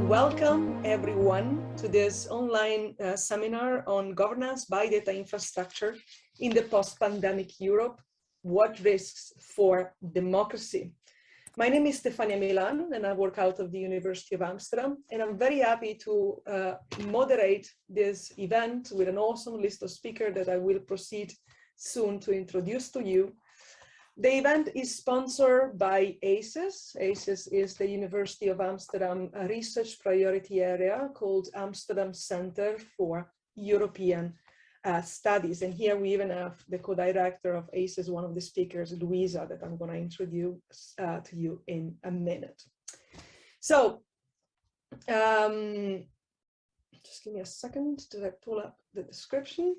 welcome everyone to this online seminar on governance by data infrastructure in the post-pandemic Europe, what risks for democracy. My name is Stefania Milan and I work out of the University of Amsterdam, and I'm very happy to moderate this event with an awesome list of speakers that I will proceed soon to introduce to you. The event is sponsored by ACES. ACES is the University of Amsterdam research priority area called Amsterdam Center for European Studies. And here we even have the co-director of ACES, one of the speakers, Luiza, that I'm going to introduce to you in a minute. So just give me a second to pull up the description.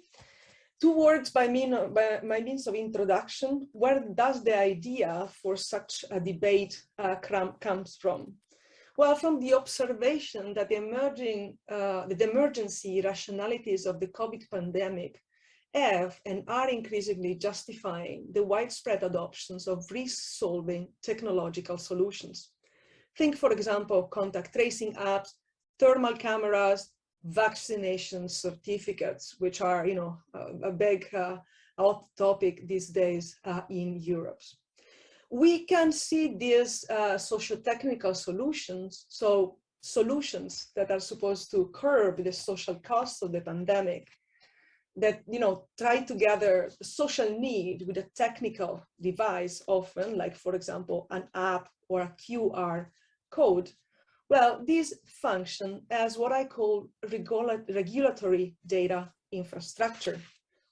2 words by means of introduction. Where does the idea for such a debate comes from? Well, from the observation that the emergency rationalities of the COVID pandemic have and are increasingly justifying the widespread adoptions of risk-solving technological solutions. Think, for example, of contact tracing apps, thermal cameras, vaccination certificates, which are, a big hot topic these days in Europe. We can see these sociotechnical solutions, so solutions that are supposed to curb the social costs of the pandemic, that try to gather the social need with a technical device, often like, for example, an app or a QR code. Well, these function as what I call regulatory data infrastructure.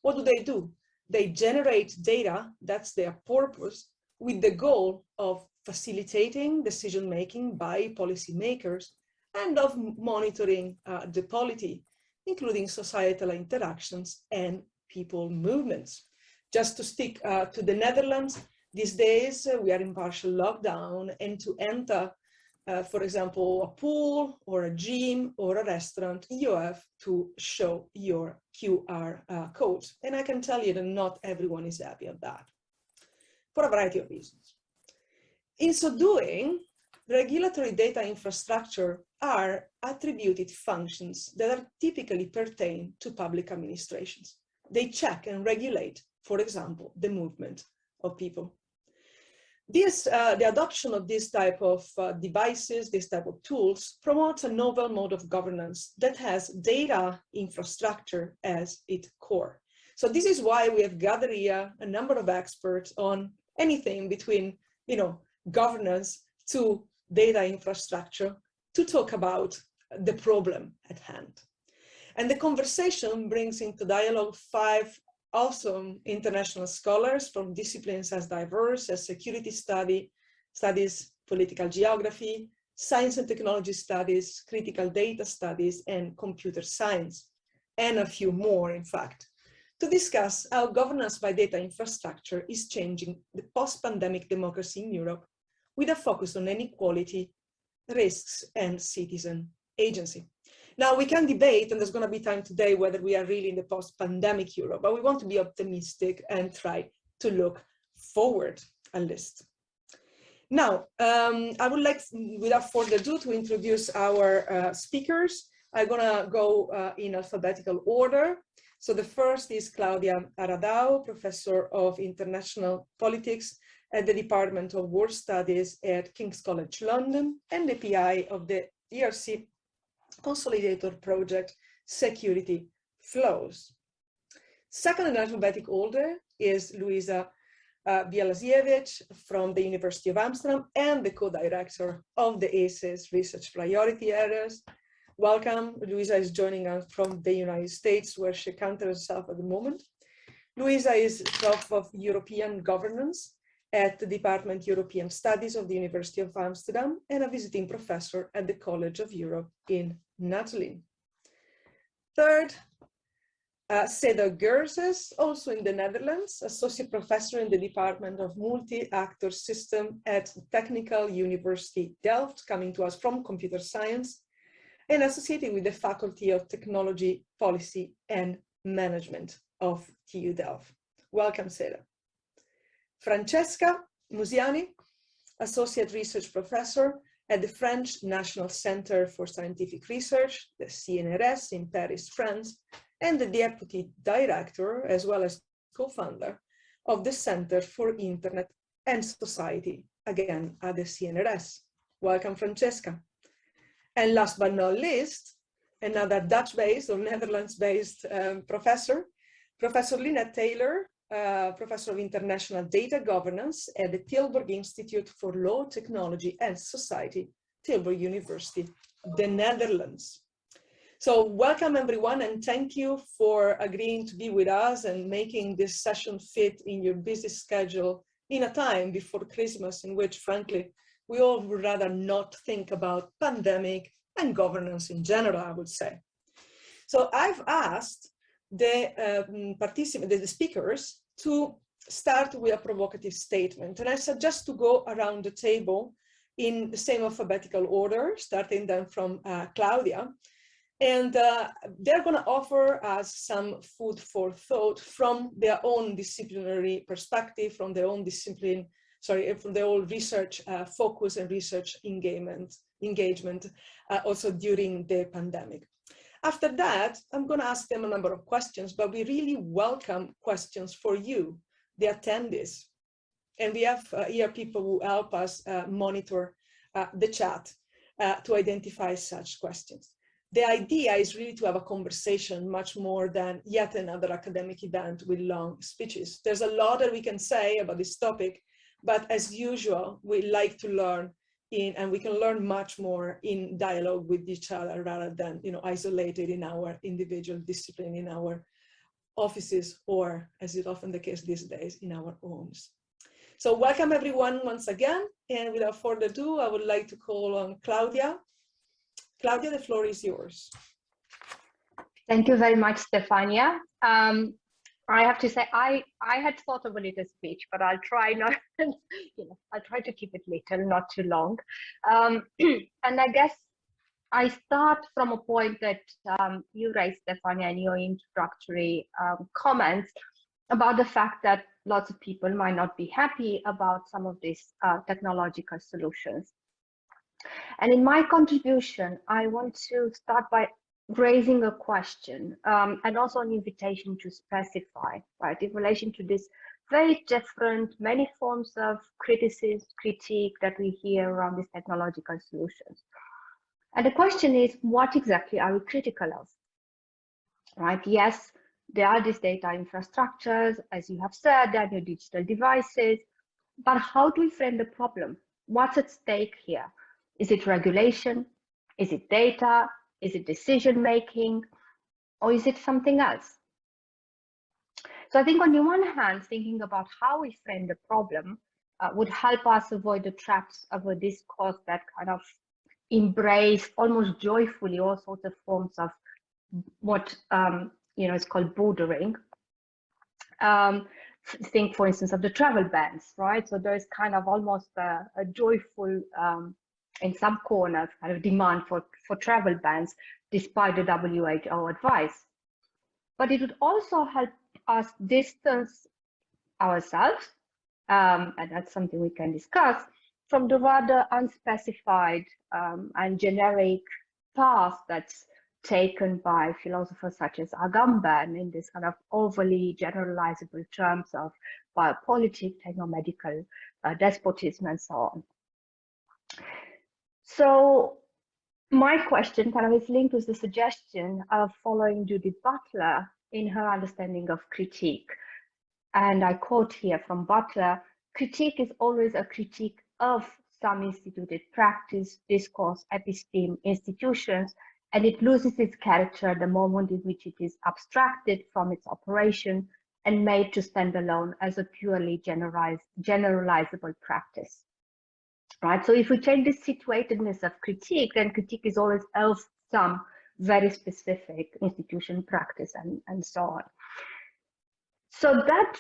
What do? They generate data, that's their purpose, with the goal of facilitating decision-making by policymakers and of monitoring the polity, including societal interactions and people movements. Just to stick to the Netherlands, these days we are in partial lockdown, and to enter for example, a pool or a gym or a restaurant, you have to show your QR code. And I can tell you that not everyone is happy of that, for a variety of reasons. In so doing, regulatory data infrastructure are attributed functions that are typically pertain to public administrations. They check and regulate, for example, the movement of people. The adoption of this type of devices, this type of tools, promotes a novel mode of governance that has data infrastructure as its core. So this is why we have gathered here a number of experts on anything between, governance to data infrastructure to talk about the problem at hand. And the conversation brings into dialogue 5 awesome international scholars from disciplines as diverse as security studies, political geography, science and technology studies, critical data studies, and computer science, and a few more, in fact, to discuss how governance by data infrastructure is changing the post-pandemic democracy in Europe with a focus on inequality, risks, and citizen agency. Now, we can debate, and there's going to be time today, whether we are really in the post-pandemic Europe, but we want to be optimistic and try to look forward a list. Now, I would like, without further ado, to introduce our speakers. I'm going to go in alphabetical order. So the first is Claudia Aradau, Professor of International Politics at the Department of War Studies at King's College London, and the PI of the ERC Consolidator project, Security Flows. Second in alphabetic order is Luiza Bialasiewicz from the University of Amsterdam and the co-director of the ACES research priority areas. Welcome. Luiza is joining us from the United States, where she counts herself at the moment. Luiza is Prof of European Governance at the Department European Studies of the University of Amsterdam and a visiting professor at the College of Europe in Netherlands. Third, Seda Gürses, also in the Netherlands, associate professor in the Department of Multi-Actor System at Technical University Delft, coming to us from computer science, and associated with the Faculty of Technology, Policy and Management of TU Delft. Welcome, Seda. Francesca Musiani, associate research professor at the French National Center for Scientific Research, the CNRS in Paris, France, and the deputy director, as well as co-founder of the Center for Internet and Society, again at the CNRS. Welcome, Francesca. And last but not least, another Dutch-based or Netherlands-based professor, Professor Linnet Taylor, Professor of International Data Governance at the Tilburg Institute for Law, Technology and Society, Tilburg University, the Netherlands. So welcome everyone, and thank you for agreeing to be with us and making this session fit in your busy schedule in a time before Christmas in which, frankly, we all would rather not think about pandemic and governance in general, I would say. So I've asked the speakers to start with a provocative statement, and I suggest to go around the table in the same alphabetical order, starting then from Claudia. And they're going to offer us some food for thought from their own disciplinary perspective, from their own discipline, from their own research focus and research engagement also during the pandemic. After that, I'm going to ask them a number of questions, but we really welcome questions for you, the attendees. And we have here people who help us monitor the chat to identify such questions. The idea is really to have a conversation much more than yet another academic event with long speeches. There's a lot that we can say about this topic, but as usual, we like to learn and we can learn much more in dialogue with each other rather than, isolated in our individual discipline, in our offices, or as is often the case these days, in our homes. So welcome everyone once again. And without further ado, I would like to call on Claudia. Claudia, the floor is yours. Thank you very much, Stefania. I have to say, I had thought of a little speech, but I'll try not, I'll try to keep it little, not too long. And I guess I start from a point that you raised, Stefania, in your introductory comments about the fact that lots of people might not be happy about some of these technological solutions. And in my contribution, I want to start by raising a question and also an invitation to specify, right, in relation to this very different, many forms of criticism, critique that we hear around these technological solutions. And the question is, what exactly are we critical of? Right, yes, there are these data infrastructures, as you have said, there are the digital devices, but how do we frame the problem? What's at stake here? Is it regulation? Is it data? Is it decision-making? Or is it something else? So I think on the one hand, thinking about how we frame the problem would help us avoid the traps of a discourse that kind of embrace almost joyfully all sorts of forms of what is called bordering. Think, for instance, of the travel bans, right? So there's kind of almost a joyful in some corners, kind of demand for travel bans, despite the WHO advice. But it would also help us distance ourselves, and that's something we can discuss, from the rather unspecified and generic path that's taken by philosophers such as Agamben in this kind of overly generalizable terms of biopolitics, technomedical despotism, and so on. So my question kind of is linked with the suggestion of following Judith Butler in her understanding of critique. And I quote here from Butler, critique is always a critique of some instituted practice, discourse, episteme, institutions, and it loses its character at the moment in which it is abstracted from its operation and made to stand alone as a purely generalizable practice. Right, so if we take this situatedness of critique, then critique is always of some very specific institution, practice, and so on. So that,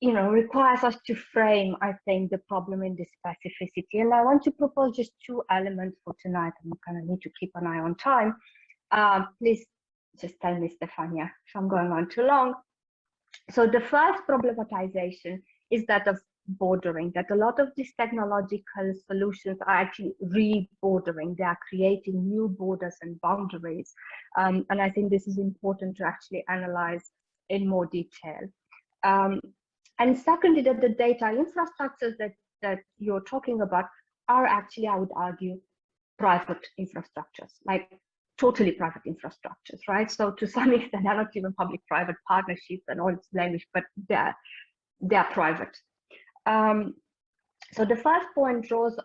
requires us to frame, I think, the problem in this specificity. And I want to propose just two elements for tonight. I'm going to need to keep an eye on time. Please just tell me, Stefania, if I'm going on too long. So the first problematization is that of bordering, that a lot of these technological solutions are actually re-bordering. They are creating new borders and boundaries. And I think this is important to actually analyze in more detail. And secondly, that the data infrastructures that you're talking about are actually, I would argue, private infrastructures, like totally private infrastructures, right? So to some extent, they're not even public-private partnerships and all its language, but they're private. So the first point draws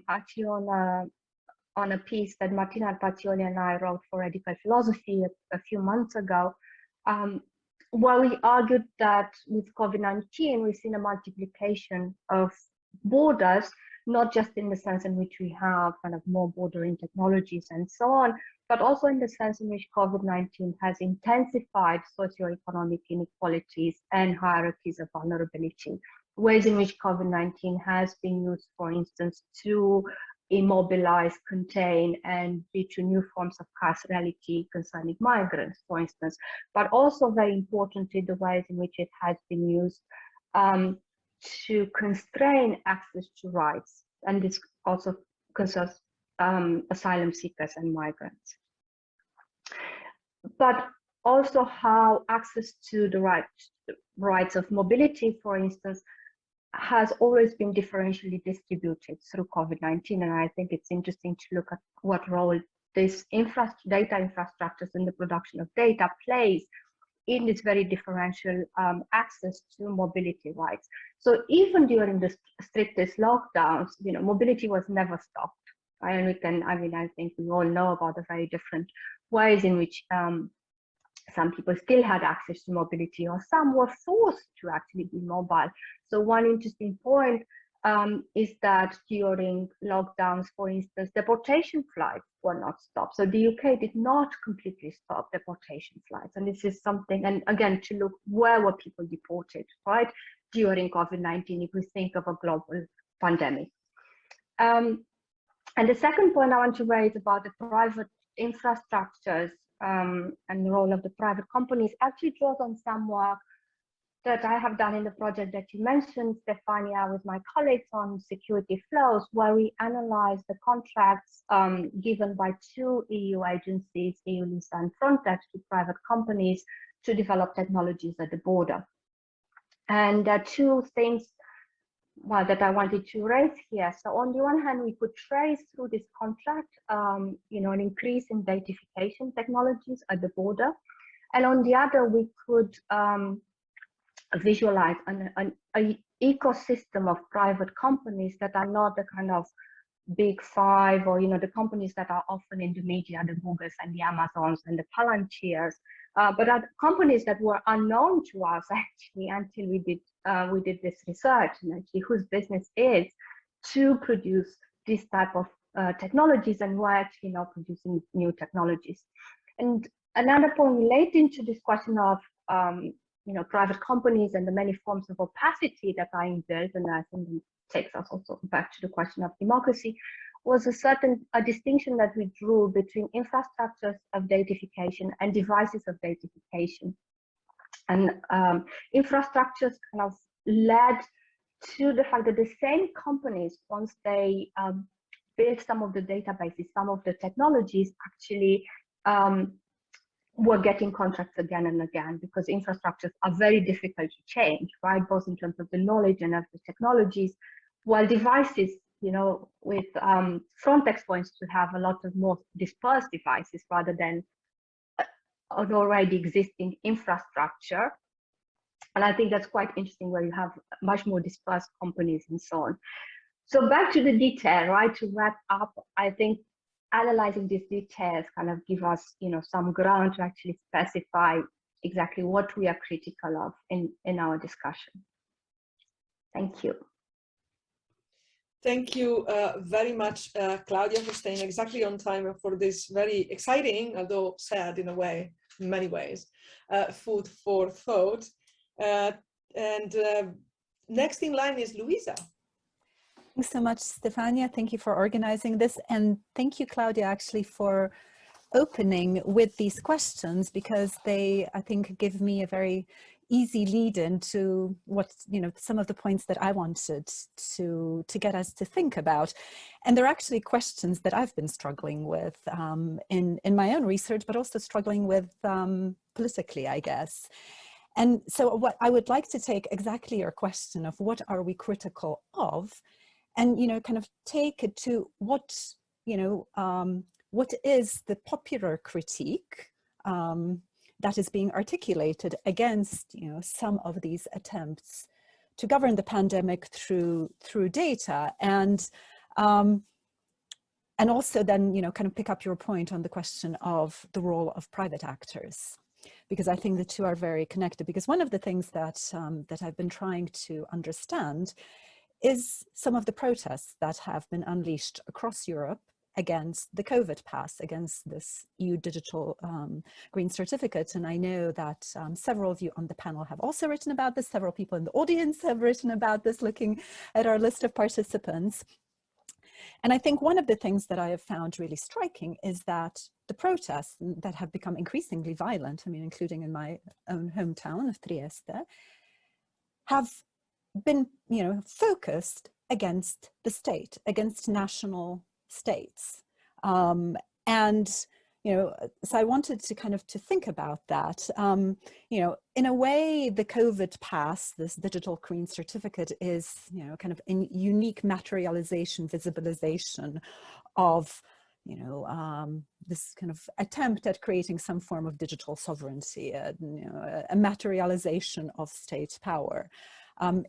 actually on a piece that Martina Pacioli and I wrote for Radical Philosophy a few months ago, where we argued that with COVID-19, we've seen a multiplication of borders, not just in the sense in which we have kind of more bordering technologies and so on, but also in the sense in which COVID-19 has intensified socioeconomic inequalities and hierarchies of vulnerability, ways in which COVID-19 has been used, for instance, to immobilize, contain, and lead to new forms of carcerality concerning migrants, for instance, but also very importantly, the ways in which it has been used to constrain access to rights. And this also concerns asylum seekers and migrants. But also how access to the rights of mobility, for instance, has always been differentially distributed through COVID-19. And I think it's interesting to look at what role this data infrastructures and the production of data plays in this very differential access to mobility rights. So even during the strictest lockdowns, mobility was never stopped. And I think we all know about the very different ways in which some people still had access to mobility, or some were forced to actually be mobile. So one interesting point is that during lockdowns, for instance, deportation flights were not stopped. So the UK did not completely stop deportation flights. And this is something, and again, to look where were people deported, right? During COVID-19, if we think of a global pandemic. And the second point I want to raise about the private infrastructures and the role of the private companies actually draws on some work that I have done in the project that you mentioned, Stefania, with my colleagues on security flows, where we analyze the contracts given by two EU agencies, Luiza and Frontex, to private companies to develop technologies at the border. And there are two things that I wanted to raise here. So on the one hand, we could trace through this contract, an increase in datification technologies at the border. And on the other, we could visualize an ecosystem of private companies that are not the kind of big five, or the companies that are often in the media, the Googles and the Amazons and the Palantirs, but are companies that were unknown to us actually until we did this research, and actually whose business is to produce this type of technologies, and who are actually now producing new technologies. And another point relating to this question of private companies and the many forms of opacity that are inbuilt, and I think it takes us also back to the question of democracy, was a distinction that we drew between infrastructures of datification and devices of datification. And infrastructures kind of led to the fact that the same companies, once they built some of the databases, some of the technologies, actually were getting contracts again and again, because infrastructures are very difficult to change, right? Both in terms of the knowledge and of the technologies, while devices, with Frontex points to have a lot of more dispersed devices rather than an already existing infrastructure. And I think that's quite interesting, where you have much more dispersed companies and so on. So back to the detail, right? To wrap up, I think analyzing these details kind of give us, some ground to actually specify exactly what we are critical of in our discussion. Thank you. Thank you very much, Claudia, for staying exactly on time for this very exciting, although sad in a way, in many ways, food for thought. Next in line is Luiza. Thanks so much, Stefania. Thank you for organizing this. And thank you, Claudia, actually, for opening with these questions, because they, I think, give me a very easy lead into what, some of the points that I wanted to get us to think about. And they're actually questions that I've been struggling with in my own research, but also struggling with politically, I guess. And so what I would like to take exactly your question of what are we critical of, and, kind of take it to what is the popular critique that is being articulated against, some of these attempts to govern the pandemic through data, and also then, kind of pick up your point on the question of the role of private actors, because I think the two are very connected. Because one of the things that that I've been trying to understand is some of the protests that have been unleashed across Europe against the COVID pass, against this EU digital green certificate. And I know that several of you on the panel have also written about this. Several people in the audience have written about this, looking at our list of participants. And I think one of the things that I have found really striking is that the protests that have become increasingly violent, I mean, including in my own hometown of Trieste, have been, focused against the state, against national states. And, so I wanted to kind of to think about that. In a way, the COVID pass, this digital green certificate, is, kind of a unique materialization, visibilization of, this kind of attempt at creating some form of digital sovereignty, a materialization of state power.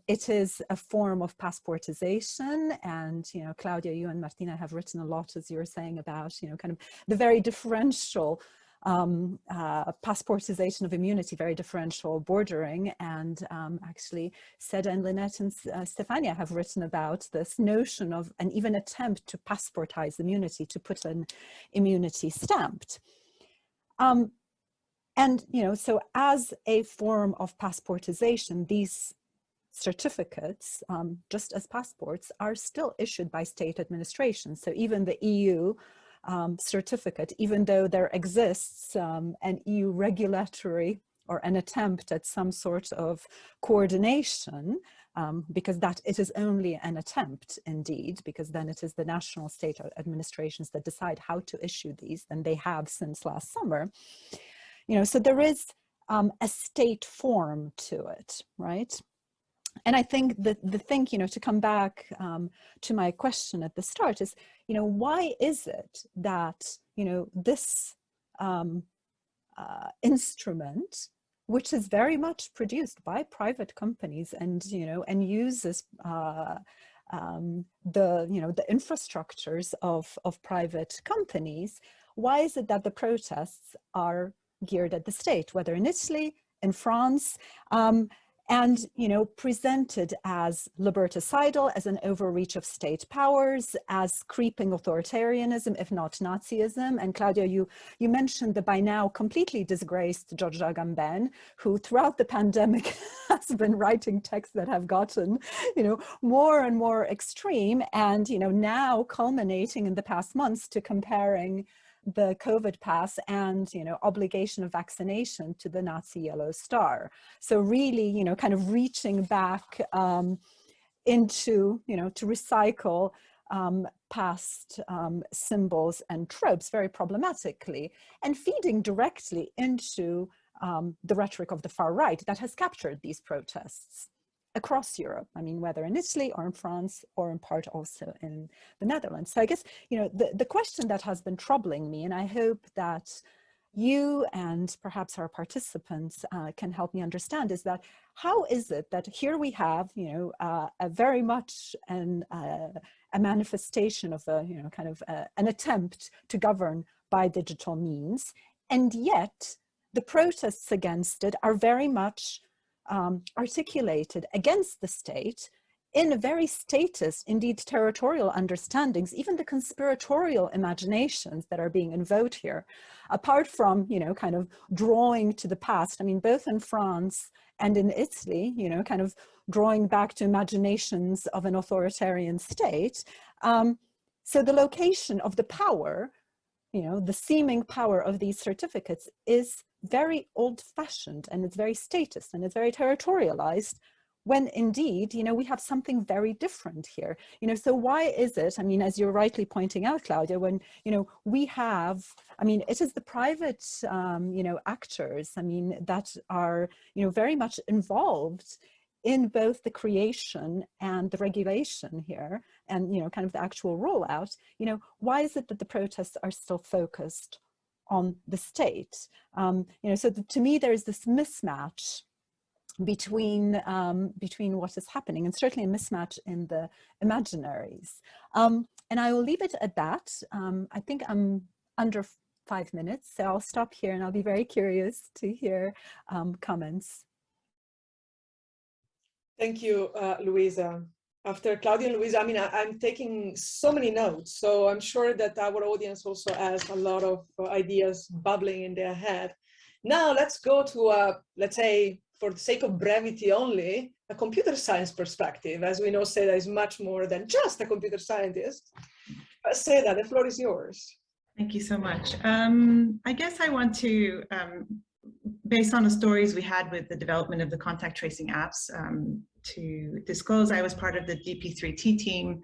It is a form of passportization, and, Claudia, you and Martina have written a lot, as you were saying, about, kind of the very differential passportization of immunity, very differential bordering. And actually, Seda and Linnet and Stefania have written about this notion of an even attempt to passportize immunity, to put an immunity stamped. And, so as a form of passportization, these certificates, just as passports, are still issued by state administrations. So even the EU certificate, even though there exists an EU regulatory or an attempt at some sort of coordination, because that it is only an attempt indeed, because then it is the national state administrations that decide how to issue these, and they have since last summer. So there is a state form to it, right? And I think that the thing, to come back to my question at the start is, why is it that, this instrument, which is very much produced by private companies and, and uses the infrastructures of private companies, why is it that the protests are geared at the state, whether in Italy, in France, and, presented as liberticidal, as an overreach of state powers, as creeping authoritarianism, if not Nazism? And Claudia, you mentioned the by now completely disgraced Giorgia Gamben, who throughout the pandemic has been writing texts that have gotten, more and more extreme, and, now culminating in the past months to comparing the COVID pass and, obligation of vaccination to the Nazi yellow star. So really, kind of reaching back into, to recycle past symbols and tropes very problematically, and feeding directly into the rhetoric of the far right that has captured these protests across Europe. I mean, whether in Italy or in France or in part also in the Netherlands. So I guess, the question that has been troubling me, and I hope that you and perhaps our participants can help me understand, is that how is it that here we have, a very much a manifestation of a, kind of an attempt to govern by digital means, and yet the protests against it are very much articulated against the state in a very statist, indeed territorial understandings, even the conspiratorial imaginations that are being invoked here, apart from, kind of drawing to the past. I mean, both in France and in Italy, kind of drawing back to imaginations of an authoritarian state. So the location of the power, the seeming power of these certificates is very old-fashioned, and it's very statist, and it's very territorialized, when indeed, we have something very different here. So why is it, as you're rightly pointing out, Claudia, when, we have, it is the private, actors, that are, very much involved in both the creation and the regulation here, and, kind of the actual rollout. Why is it that the protests are still focused on the state? So to me, there's this mismatch between what is happening, and certainly a mismatch in the imaginaries. And I will leave it at that. I think I'm under 5 minutes, so I'll stop here, and I'll be very curious to hear comments. Thank you, Luiza. After Claudia and Luiza, I'm taking so many notes, so I'm sure that our audience also has a lot of ideas bubbling in their head. Now let's go to, let's say, for the sake of brevity only, a computer science perspective. As we know, Seda is much more than just a computer scientist. Seda, the floor is yours. Thank you so much. I guess I want to, based on the stories we had with the development of the contact tracing apps, to disclose I was part of the DP3T team,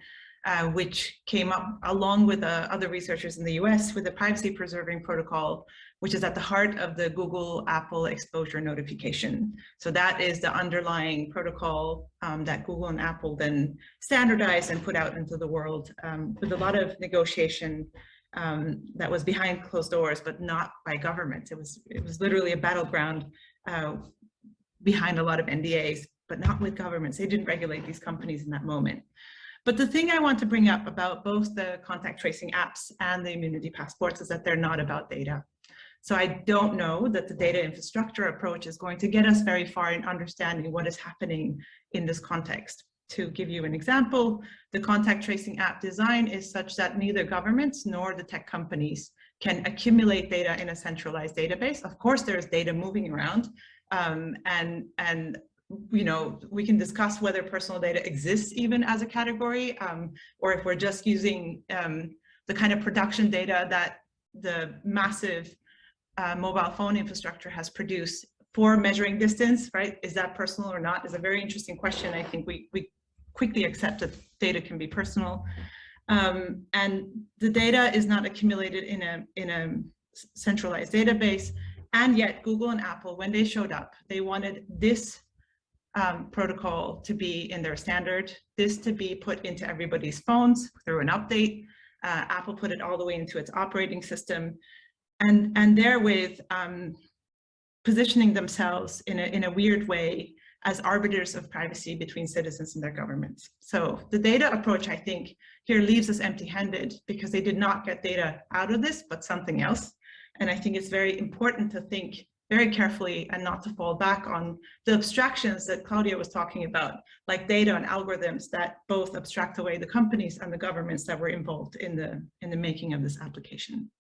which came up along with other researchers in the US with a privacy preserving protocol, which is at the heart of the Google Apple exposure notification. So that is the underlying protocol that Google and Apple then standardized and put out into the world, with a lot of negotiation that was behind closed doors, but not by governments. It was literally a battleground behind a lot of NDAs, but not with governments. They didn't regulate these companies in that moment. But the thing I want to bring up about both the contact tracing apps and the immunity passports is that they're not about data. So I don't know that the data infrastructure approach is going to get us very far in understanding what is happening in this context. To give you an example, the contact tracing app design is such that neither governments nor the tech companies can accumulate data in a centralized database. Of course, there is data moving around, and we can discuss whether personal data exists even as a category, or if we're just using the kind of production data that the massive mobile phone infrastructure has produced for measuring distance, right? Is that personal or not? Is a very interesting question. I think we quickly accept that data can be personal. And the data is not accumulated in a centralized database. And yet Google and Apple, when they showed up, they wanted this protocol to be in their standard, this to be put into everybody's phones through an update. Apple put it all the way into its operating system, and therewith positioning themselves in a weird way as arbiters of privacy between citizens and their governments. So the data approach, I think, here leaves us empty-handed because they did not get data out of this, but something else. And I think it's very important to think very carefully and not to fall back on the abstractions that Claudia was talking about, like data and algorithms that both abstract away the companies and the governments that were involved in the making of this application.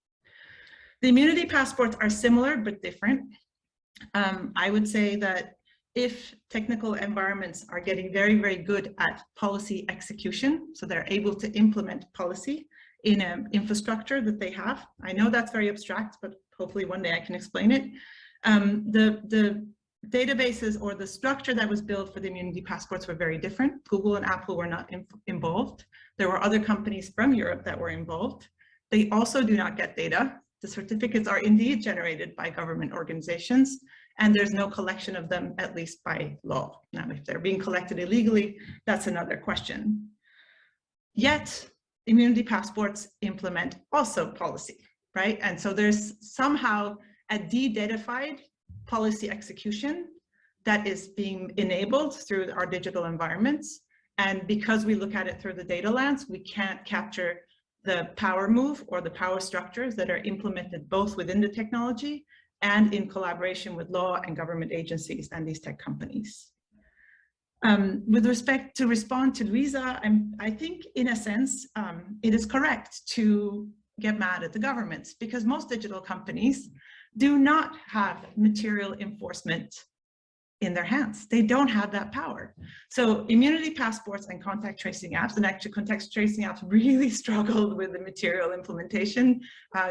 The immunity passports are similar but different. I would say that if technical environments are getting very, very good at policy execution, so they're able to implement policy in an infrastructure that they have, I know that's very abstract, but hopefully one day I can explain it. The databases or the structure that was built for the immunity passports were very different. Google and Apple were not involved. There were other companies from Europe that were involved. They also do not get data. The certificates are indeed generated by government organizations, and there's no collection of them, at least by law. Now, if they're being collected illegally, that's another question. Yet, immunity passports implement also policy, right? And so there's somehow a de-datafied policy execution that is being enabled through our digital environments. And because we look at it through the data lens, we can't capture the power move or the power structures that are implemented both within the technology and in collaboration with law and government agencies and these tech companies. With respect to respond to Luiza, I think in a sense, it is correct to get mad at the governments because most digital companies do not have material enforcement in their hands. They don't have that power. So immunity passports and contact tracing apps, and actually contact tracing apps really struggled with the material implementation.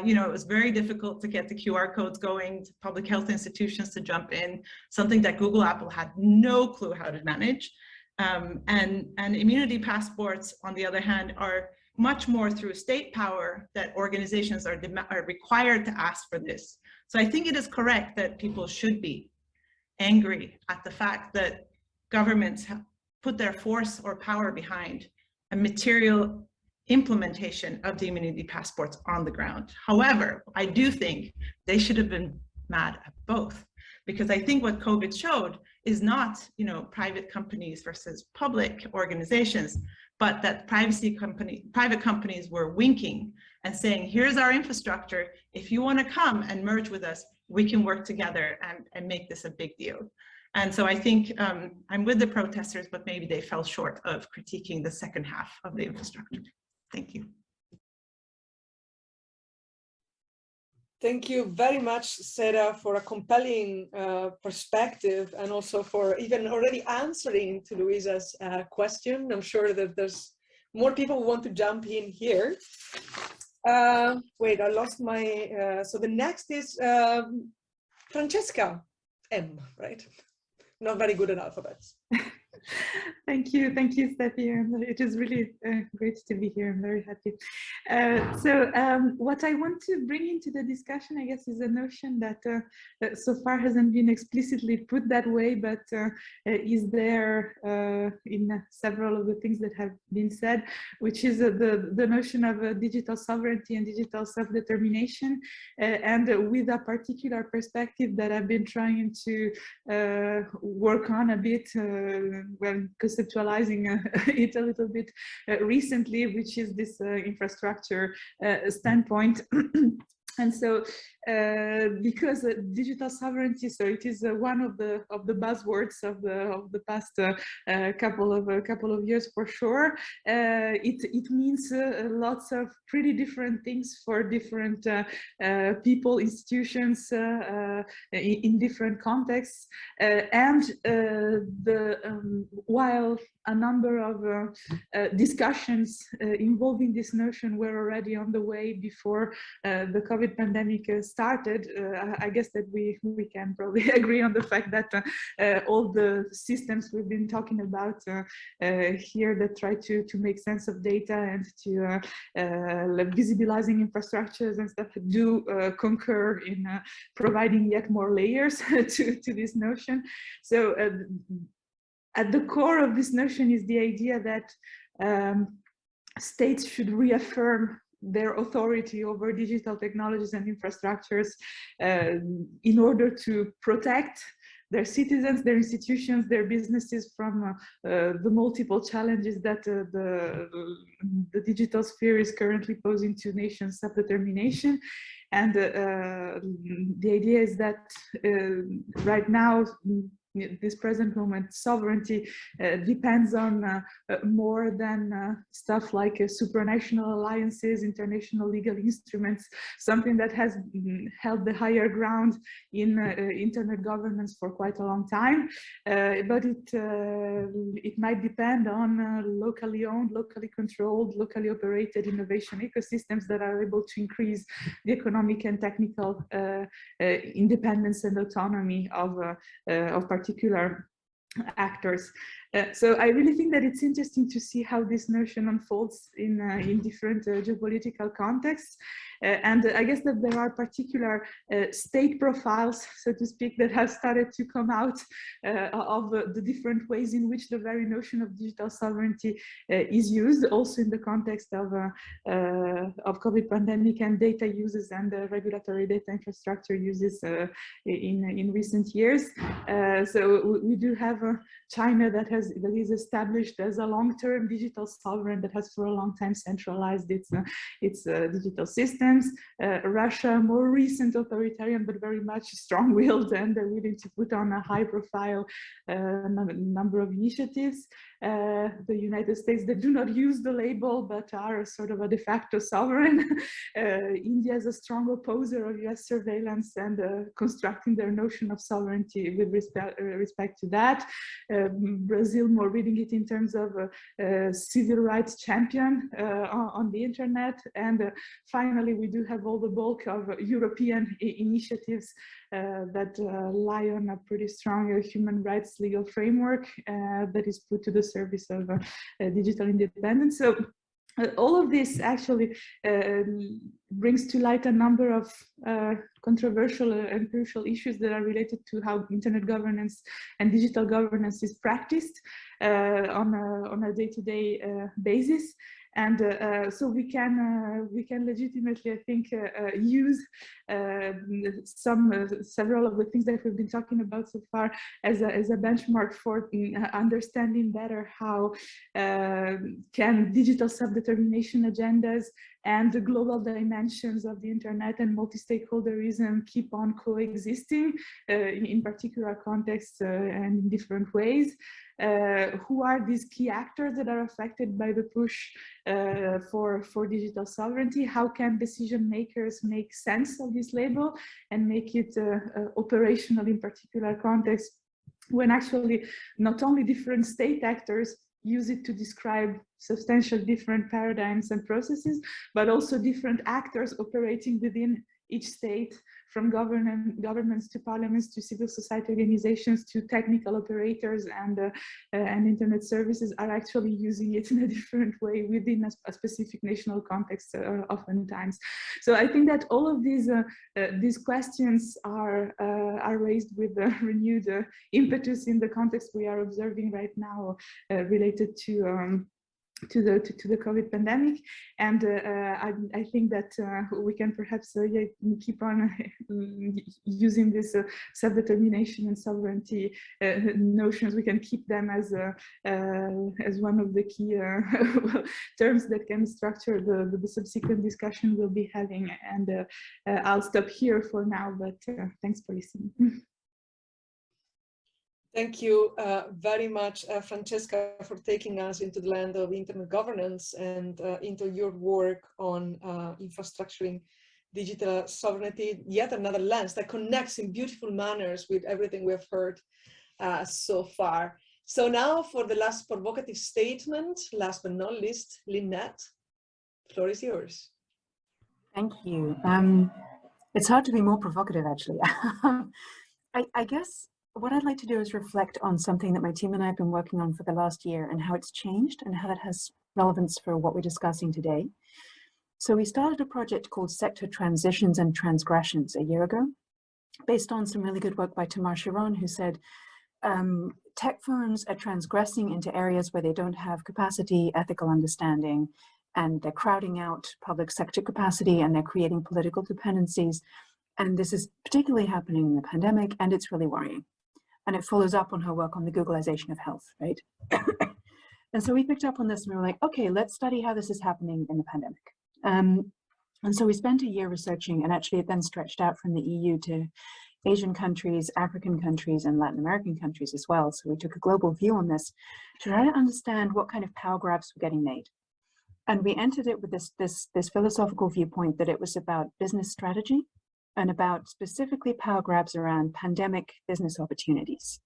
You know, it was very difficult to get the QR codes going, to public health institutions to jump in, something that Google, Apple had no clue how to manage. And immunity passports, on the other hand, are much more through state power that organizations are required to ask for this. So I think it is correct that people should be angry at the fact that governments have put their force or power behind a material implementation of the immunity passports on the ground. However, I do think they should have been mad at both, because I think what COVID showed is not, you know, private companies versus public organizations, but that private companies were winking and saying, here's our infrastructure. If you want to come and merge with us, we can work together and make this a big deal. And so I think I'm with the protesters, but maybe they fell short of critiquing the second half of the infrastructure. Thank you. Thank you very much, Seda, for a compelling perspective, and also for even already answering to Luiza's question. I'm sure that there's more people who want to jump in here. Wait, I lost my, so the next is Francesca, M, right? Not very good at alphabets. Thank you, Steffi. It is really great to be here. I'm very happy. What I want to bring into the discussion, I guess, is a notion that so far hasn't been explicitly put that way, but is there in several of the things that have been said, which is the notion of digital sovereignty and digital self-determination, and with a particular perspective that I've been trying to work on a bit when conceptualizing it a little bit recently, which is this infrastructure standpoint. And so, because digital sovereignty, so it is one of the buzzwords of the past couple of years for sure. It means lots of pretty different things for different people, institutions, in different contexts, and while a number of discussions involving this notion were already on the way before the COVID pandemic started. I guess that we can probably agree on the fact that all the systems we've been talking about here that try to make sense of data and to visibilizing infrastructures and stuff do concur in providing yet more layers to this notion. So at the core of this notion is the idea that states should reaffirm their authority over digital technologies and infrastructures in order to protect their citizens, their institutions, their businesses from the multiple challenges that the digital sphere is currently posing to nations' self-determination. And the idea is that right now, this present moment, sovereignty depends on more than stuff like supranational alliances, international legal instruments, something that has held the higher ground in internet governance for quite a long time. But it might depend on locally owned, locally controlled, locally operated innovation ecosystems that are able to increase the economic and technical independence and autonomy of particular actors. So I really think that it's interesting to see how this notion unfolds in different geopolitical contexts. And I guess that there are particular state profiles, so to speak, that have started to come out of the different ways in which the very notion of digital sovereignty is used, also in the context of COVID pandemic and data uses and regulatory data infrastructure uses in recent years. So we do have China that is established as a long-term digital sovereign that has for a long time centralized its digital systems. Russia, more recent authoritarian, but very much strong-willed and willing to put on a high-profile number of initiatives. the United States that do not use the label but are sort of a de facto sovereign. India is a strong opposer of US surveillance and constructing their notion of sovereignty with respect to that. Brazil, more reading it in terms of civil rights champion on the internet. And finally, we do have all the bulk of European initiatives that lie on a pretty strong human rights legal framework that is put to the service of digital independence. So all of this actually brings to light a number of controversial and crucial issues that are related to how internet governance and digital governance is practiced on a day-to-day basis. And so we can legitimately, I think, use several of the things that we've been talking about so far as a benchmark for understanding better how can digital self-determination agendas and the global dimensions of the internet and multi-stakeholderism keep on coexisting in particular contexts and in different ways. Who are these key actors that are affected by the push for digital sovereignty? How can decision makers make sense of this label and make it operational in particular contexts when actually not only different state actors use it to describe substantial different paradigms and processes, but also different actors operating within each state, from governments to parliaments to civil society organizations to technical operators and internet services are actually using it in a different way within a specific national context oftentimes. So I think that all of these questions are raised with renewed impetus in the context we are observing right now related to the COVID pandemic, and I think that we can perhaps keep on using this self-determination and sovereignty notions. We can keep them as one of the key terms that can structure the subsequent discussion we'll be having. And I'll stop here for now, but thanks for listening. Thank you very much, Francesca, for taking us into the land of internet governance and into your work on infrastructuring digital sovereignty, yet another lens that connects in beautiful manners with everything we've heard so far. So now for the last provocative statement, last but not least, Linnet, the floor is yours. Thank you. It's hard to be more provocative, actually. I guess what I'd like to do is reflect on something that my team and I have been working on for the last year and how it's changed and how that has relevance for what we're discussing today. So we started a project called Sector Transitions and Transgressions a year ago, based on some really good work by Tamar Sharon, who said tech firms are transgressing into areas where they don't have capacity, ethical understanding, and they're crowding out public sector capacity and they're creating political dependencies. And this is particularly happening in the pandemic, and it's really worrying. And it follows up on her work on the Googleization of health, right? And so we picked up on this and we were like, okay, let's study how this is happening in the pandemic. And so we spent a year researching, and actually it then stretched out from the EU to Asian countries, African countries, and Latin American countries as well. So we took a global view on this to try to understand what kind of power grabs were getting made. And we entered it with this philosophical viewpoint that it was about business strategy and about specifically power grabs around pandemic business opportunities.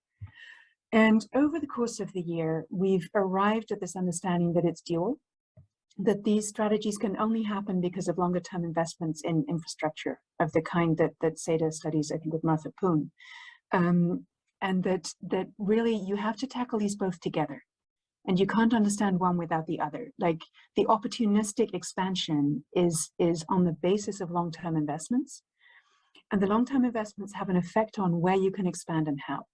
And over the course of the year, we've arrived at this understanding that it's dual, that these strategies can only happen because of longer term investments in infrastructure of the kind that Seda studies, I think, with Martha Poon. And that really you have to tackle these both together. And you can't understand one without the other. Like the opportunistic expansion is on the basis of long-term investments. And the long-term investments have an effect on where you can expand and how,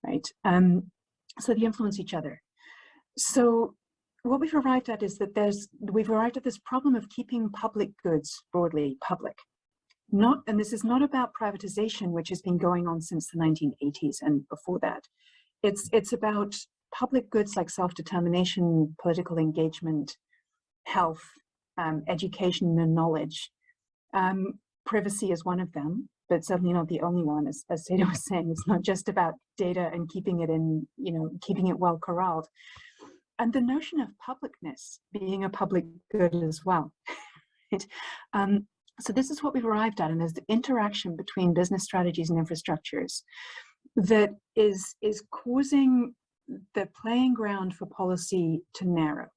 right? So they influence each other. So what we've arrived at is that we've arrived at this problem of keeping public goods broadly public. And this is not about privatization, which has been going on since the 1980s and before that. It's about public goods like self-determination, political engagement, health, education and knowledge. Privacy is one of them, but certainly not the only one. As Seda was saying, it's not just about data and keeping it in, keeping it well corralled. the notion of publicness being a public good as well. Right? So this is what we've arrived at, and there's the interaction between business strategies and infrastructures that is causing the playing ground for policy to narrow.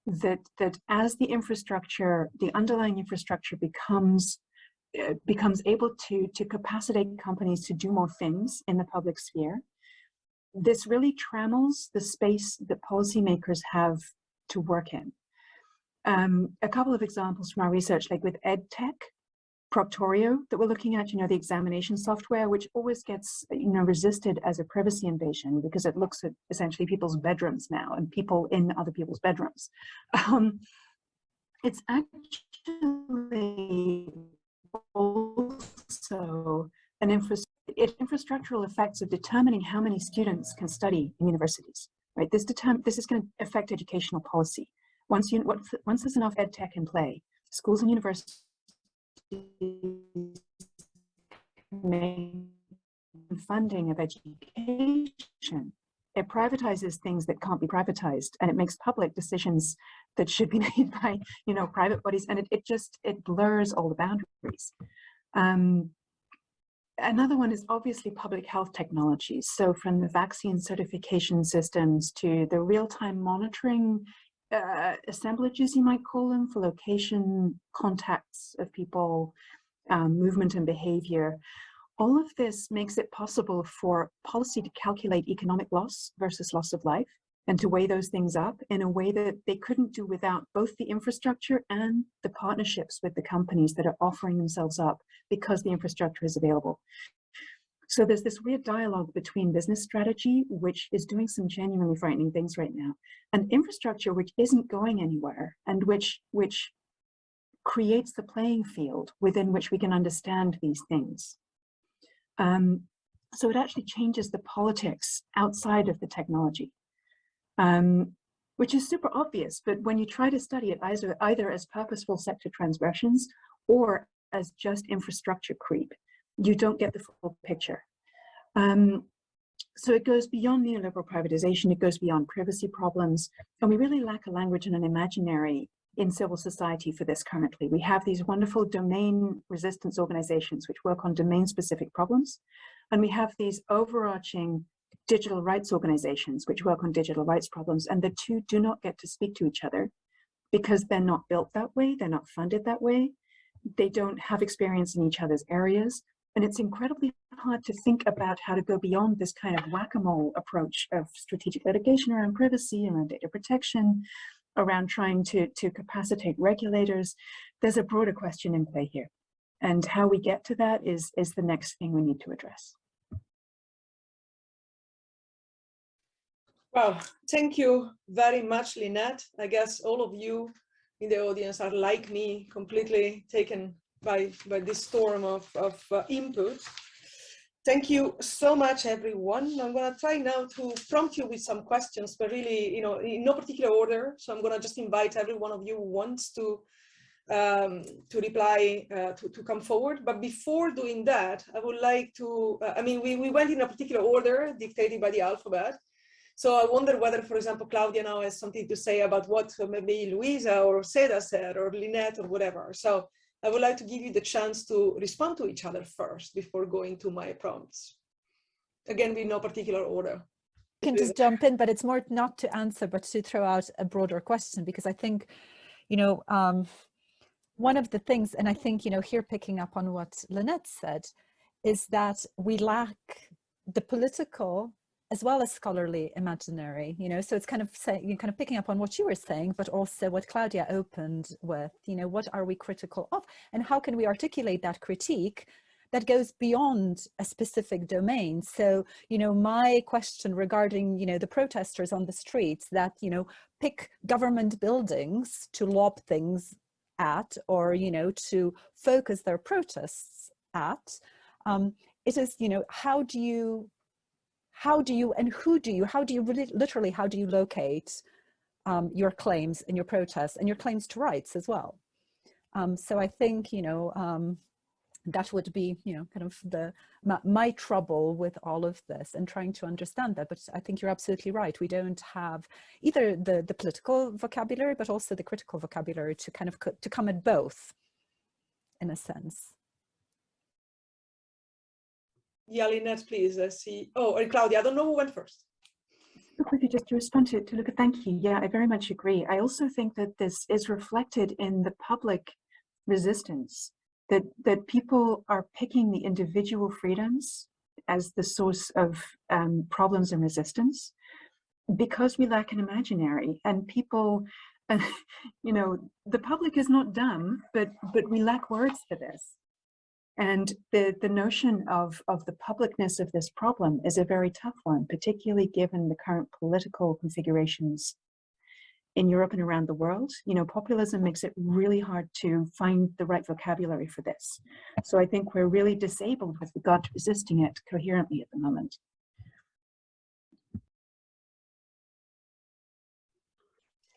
That as the infrastructure, the underlying infrastructure becomes able to capacitate companies to do more things in the public sphere, this really trammels the space that policymakers have to work in. A couple of examples from our research, like with EdTech, Proctorio that we're looking at, the examination software, which always gets, resisted as a privacy invasion because it looks at essentially people's bedrooms now and people in other people's bedrooms. It's actually also an infrastructural effects of determining how many students can study in universities, right? This is going to affect educational policy. Once there's enough EdTech in play, schools and universities funding of education, it privatizes things that can't be privatized, and it makes public decisions that should be made by private bodies, and it blurs all the boundaries. Another one is obviously public health technologies. So from the vaccine certification systems to the real-time monitoring assemblages, you might call them, for location contacts of people, movement and behavior. All of this makes it possible for policy to calculate economic loss versus loss of life and to weigh those things up in a way that they couldn't do without both the infrastructure and the partnerships with the companies that are offering themselves up because the infrastructure is available. So there's this weird dialogue between business strategy, which is doing some genuinely frightening things right now, and infrastructure, which isn't going anywhere, and which creates the playing field within which we can understand these things. So it actually changes the politics outside of the technology, which is super obvious, but when you try to study it either as purposeful sector transgressions or as just infrastructure creep, you don't get the full picture. So it goes beyond neoliberal privatization, it goes beyond privacy problems, and we really lack a language and an imaginary in civil society for this currently. We have these wonderful domain resistance organizations which work on domain-specific problems, and we have these overarching digital rights organizations which work on digital rights problems, and the two do not get to speak to each other because they're not built that way, they're not funded that way, they don't have experience in each other's areas, and it's incredibly hard to think about how to go beyond this kind of whack-a-mole approach of strategic litigation around privacy, around data protection, around trying to capacitate regulators. There's a broader question in play here. And how we get to that is the next thing we need to address. Well, thank you very much, Linnet. I guess all of you in the audience are like me, completely taken by this storm of input. Thank you so much, everyone. I'm going to try now to prompt you with some questions, but really, in no particular order. So I'm going to just invite every one of you who wants to reply to come forward. But before doing that, I would like to, we went in a particular order dictated by the alphabet. So I wonder whether, for example, Claudia now has something to say about what maybe Luiza or Seda said, or Linnet or whatever. So I would like to give you the chance to respond to each other first before going to my prompts. Again, with no particular order. You can just jump in, but it's more not to answer, but to throw out a broader question, because I think, one of the things, and I think, here picking up on what Linnet said, is that we lack the political as well as scholarly imaginary, so it's kind of saying, kind of picking up on what you were saying, but also what Claudia opened with, what are we critical of, and how can we articulate that critique that goes beyond a specific domain. So, my question regarding, the protesters on the streets that, pick government buildings to lob things at, or, to focus their protests at, it is, how do you really, literally, how do you locate your claims and your protests and your claims to rights as well? So I think, that would be, you know, kind of my trouble with all of this and trying to understand that. But I think you're absolutely right. We don't have either the political vocabulary, but also the critical vocabulary to kind of to come at both, in a sense. Yeah, Linnet, please. I see. Oh, and Claudia, I don't know who went first. Quickly, just to respond to Luca, thank you. Yeah, I very much agree. I also think that this is reflected in the public resistance, that people are picking the individual freedoms as the source of problems and resistance, because we lack an imaginary. And people, you know, the public is not dumb, but we lack words for this. And the notion of the publicness of this problem is a very tough one, particularly given the current political configurations in Europe and around the world. You know, populism makes it really hard to find the right vocabulary for this. So I think we're really disabled with regard to resisting it coherently at the moment.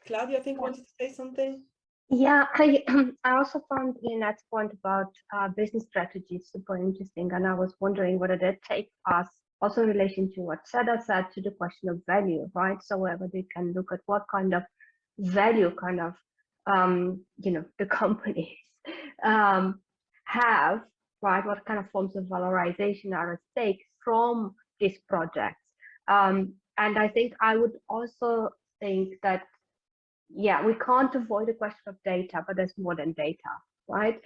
Claudia, I think wanted to say something. Yeah, I also found Linnet's point about business strategies super interesting, and I was wondering whether that takes us also in relation to what Seda said to the question of value, right? So whether they can look at what kind of value kind of you know, the companies have, right? What kind of forms of valorization are at stake from these projects? And I think I would also think that, yeah, we can't avoid the question of data, but there's more than data, right?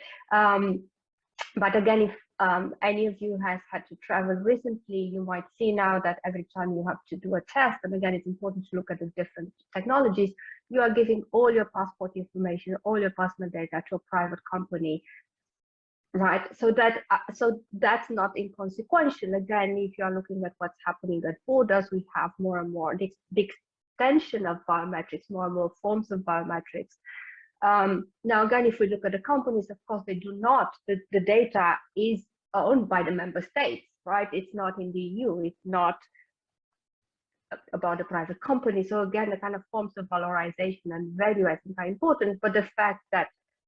But again, if any of you has had to travel recently, you might see now that every time you have to do a test, and again, it's important to look at the different technologies, you are giving all your passport information, all your personal data to a private company, right? So that's not inconsequential. Again, if you are looking at what's happening at borders, we have more and more the extension of biometrics, more and more forms of biometrics. Now, again, if we look at the companies, of course, they do not, the data is owned by the member states, right? It's not in the EU, it's not about a private company. So again, the kind of forms of valorization and value, I think, are important, but the fact that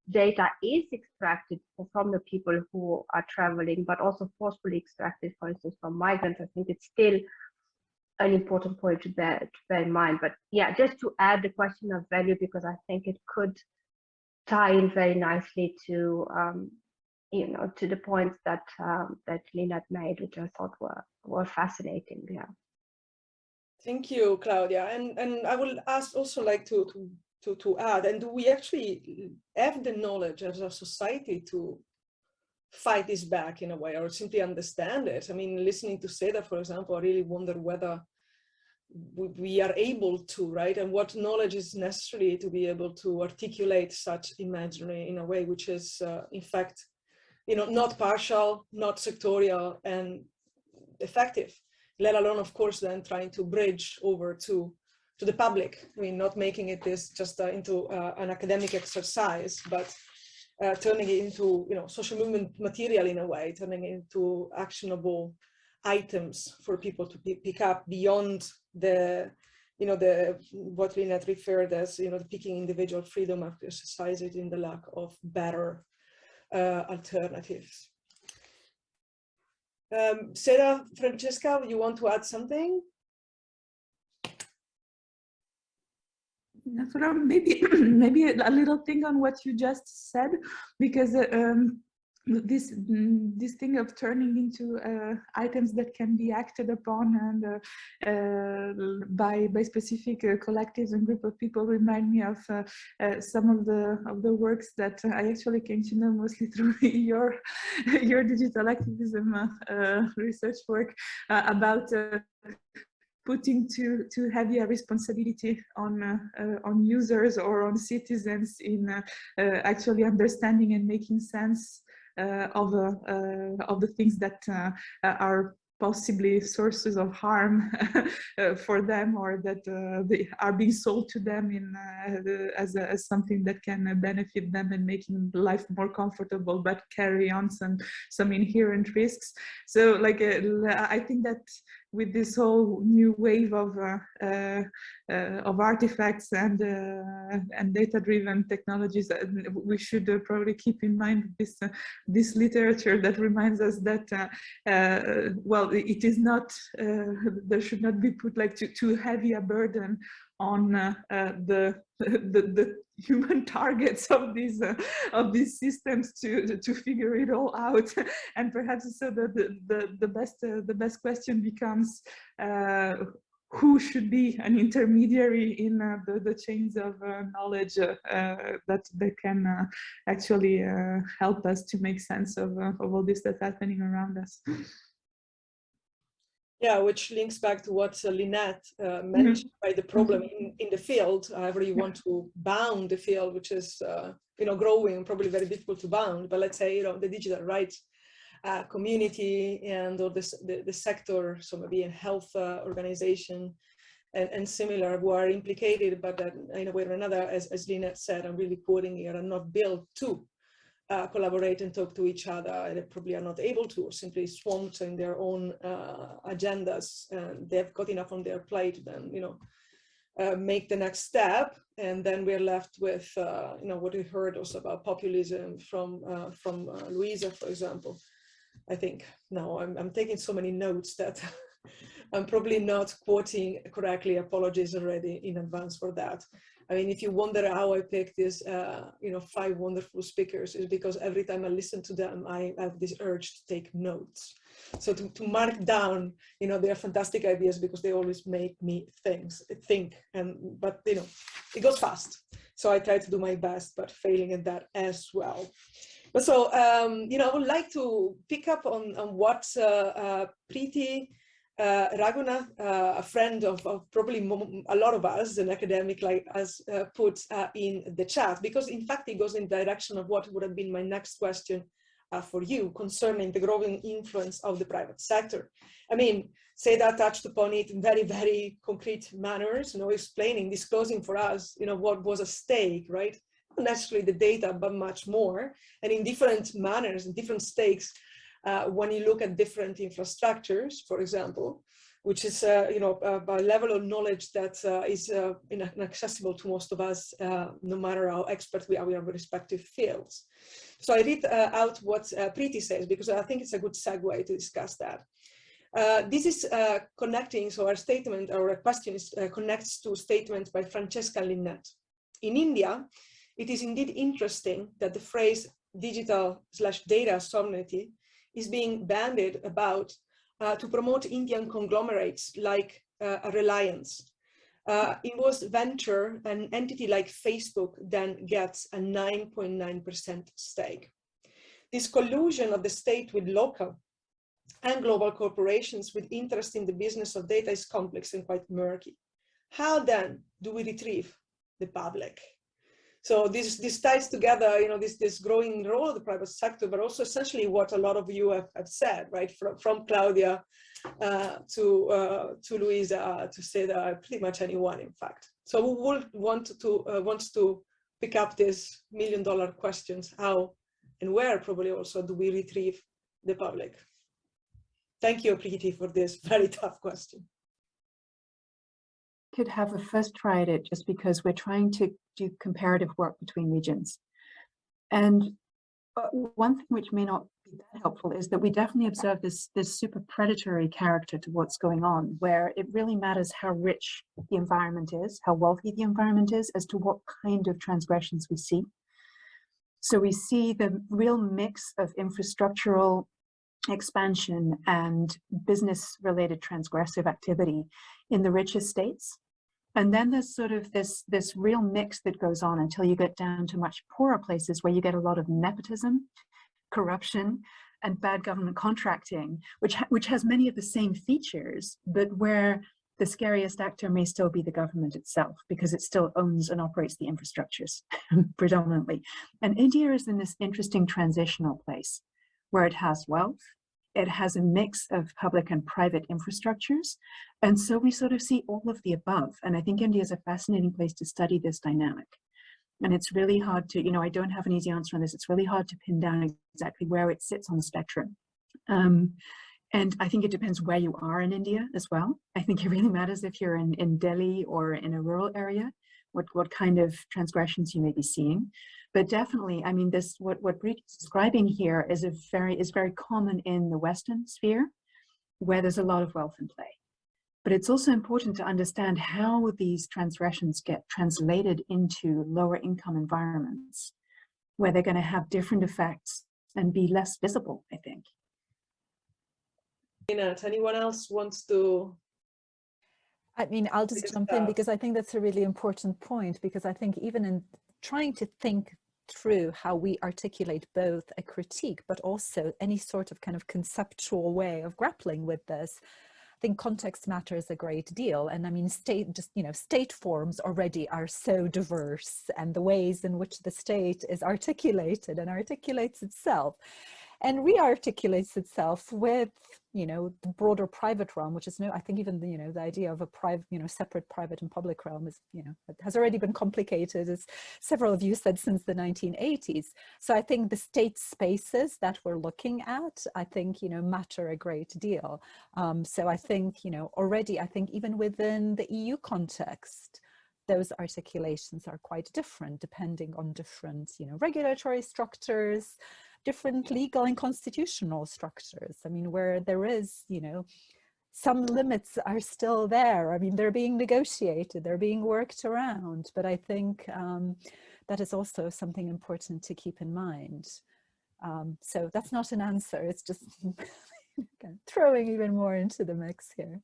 data is extracted from the people who are traveling, but also forcefully extracted, for instance, from migrants, I think it's still an important point to bear in mind. But yeah, just to add the question of value, because I think it could tie in very nicely to you know, to the points that that Linnet made, which I thought were fascinating. Yeah. Thank you, Claudia. And I will ask also like to add, and do we actually have the knowledge as a society to fight this back in a way, or simply understand it? I mean, listening to Seda, for example, I really wonder whether we are able to, right? And what knowledge is necessary to be able to articulate such imaginary in a way which is, in fact, you know, not partial, not sectorial, and effective, let alone, of course, then trying to bridge over to the public. I mean, not making it this just into an academic exercise, but turning it into, you know, social movement material in a way, turning it into actionable items for people to pick up beyond the, you know, the what Linnet referred as, you know, the picking individual freedom of to exercise it in the lack of better alternatives. Seda, Francesca, you want to add something? Maybe maybe a little thing on what you just said, because this thing of turning into items that can be acted upon and by specific collectives and group of people remind me of some of the works that I actually came to know mostly through your digital activism research work about putting too heavy a responsibility on users or on citizens in actually understanding and making sense of the things that are possibly sources of harm for them, or that they are being sold to them in as something that can benefit them and making life more comfortable, but carry on some inherent risks. So like I think that with this whole new wave of artifacts and data-driven technologies, we should probably keep in mind this literature that reminds us that well, it is not, there should not be put like too heavy a burden on the human targets of these systems to figure it all out. And perhaps so the best question becomes who should be an intermediary in the chains of knowledge that can actually help us to make sense of all this that's happening around us. Yeah, which links back to what Linnet mentioned, right? The problem in the field, however you want to bound the field, which is growing, probably very difficult to bound. But let's say the digital rights community and or the sector, so maybe a health organization and similar, who are implicated, but that in a way or another, as Linnet said, I'm really quoting here, are not built to collaborate and talk to each other. They probably are not able to, or simply swamped in their own agendas, and they've got enough on their plate to then, make the next step. And then we're left with, what we heard also about populism from Luiza, for example. I think now I'm taking so many notes that I'm probably not quoting correctly. Apologies already in advance for that. I mean, if you wonder how I picked these, 5 wonderful speakers, is because every time I listen to them, I have this urge to take notes. So to mark down, their fantastic ideas, because they always make me think. But it goes fast. So I try to do my best, but failing at that as well. But so, I would like to pick up on what Preeti Raghunath, a friend of probably a lot of us, an academic like us, put in the chat, because in fact it goes in the direction of what would have been my next question for you concerning the growing influence of the private sector. I mean, Seda touched upon it in very, very concrete manners, explaining, disclosing for us, what was at stake, right? Not necessarily the data, but much more, and in different manners and different stakes. When you look at different infrastructures, for example, which is a level of knowledge that is inaccessible to most of us, no matter how expert we are in our respective fields. So I read out what Preeti says, because I think it's a good segue to discuss that. This is connecting, so our statement, our question is, connects to a statement by Francesca Linnet. In India, it is indeed interesting that the phrase digital/data sovereignty is being bandied about to promote Indian conglomerates like Reliance. In most venture, an entity like Facebook then gets a 9.9% stake. This collusion of the state with local and global corporations with interest in the business of data is complex and quite murky. How then do we retrieve the public? So this ties together, this growing role of the private sector, but also essentially what a lot of you have said, right? From Claudia to Luiza to Seda, pretty much anyone, in fact. So we will wants to pick up these million-dollar questions: how and where, probably also, do we retrieve the public? Thank you, Preeti, for this very tough question. Could have a first try at it, just because we're trying to do comparative work between regions. And one thing which may not be that helpful is that we definitely observe this super predatory character to what's going on, where it really matters how rich the environment is, how wealthy the environment is, as to what kind of transgressions we see. So we see the real mix of infrastructural expansion and business-related transgressive activity in the richest states. And then there's sort of this real mix that goes on until you get down to much poorer places, where you get a lot of nepotism, corruption, and bad government contracting, which has many of the same features, but where the scariest actor may still be the government itself, because it still owns and operates the infrastructures predominantly. And India is in this interesting transitional place where it has wealth, it has a mix of public and private infrastructures. And so we sort of see all of the above. And I think India is a fascinating place to study this dynamic. And it's really hard to, I don't have an easy answer on this. It's really hard to pin down exactly where it sits on the spectrum. And I think it depends where you are in India as well. I think it really matters if you're in Delhi or in a rural area, what kind of transgressions you may be seeing. But definitely, I mean, this what Brigitte is describing here is very common in the Western sphere, where there's a lot of wealth in play. But it's also important to understand how these transgressions get translated into lower income environments, where they're going to have different effects and be less visible, I think. Linnet, anyone else wants to? I mean, I'll just jump in because I think that's a really important point, because I think even in trying to think through how we articulate both a critique, but also any sort of kind of conceptual way of grappling with this, I think context matters a great deal. And I mean, state forms already are so diverse, and the ways in which the state is articulated and articulates itself and re-articulates itself with, the broader private realm, which is I think even the idea of a private, separate private and public realm is, it has already been complicated, as several of you said, since the 1980s. So I think the state spaces that we're looking at, I think, matter a great deal. So I think, already, I think even within the EU context, those articulations are quite different depending on different, regulatory structures, different legal and constitutional structures. I mean, where there is, some limits are still there. I mean, they're being negotiated, they're being worked around, but I think that is also something important to keep in mind. So that's not an answer, it's just throwing even more into the mix here.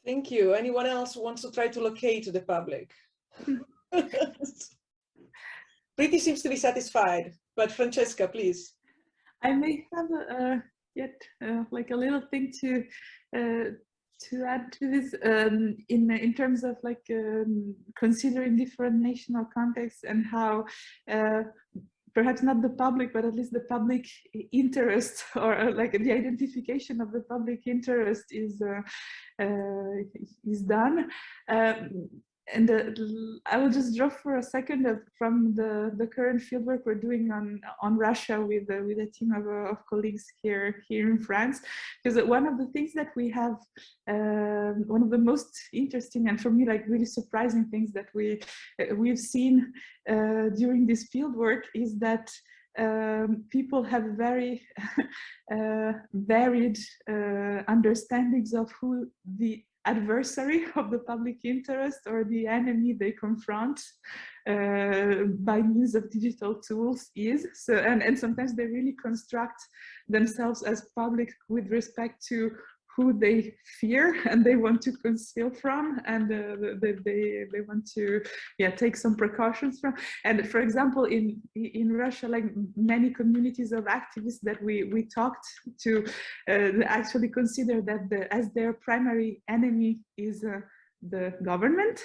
Thank you. Anyone else wants to try to locate the public? Pretty seems to be satisfied, but Francesca, please. I may have yet like a little thing to add to this in terms of like considering different national contexts and how perhaps not the public, but at least the public interest, or like the identification of the public interest is done. And I will just draw for a second from the current fieldwork we're doing on Russia with a team of colleagues here in France, because one of the things that we have, one of the most interesting and for me like really surprising things that we've seen during this fieldwork is that people have very varied understandings of who the adversary of the public interest or the enemy they confront by means of digital tools is. So, and sometimes they really construct themselves as public with respect to who they fear and they want to conceal from, and they want to take some precautions from. And for example, in Russia, like many communities of activists that we talked to actually consider that as their primary enemy is the government.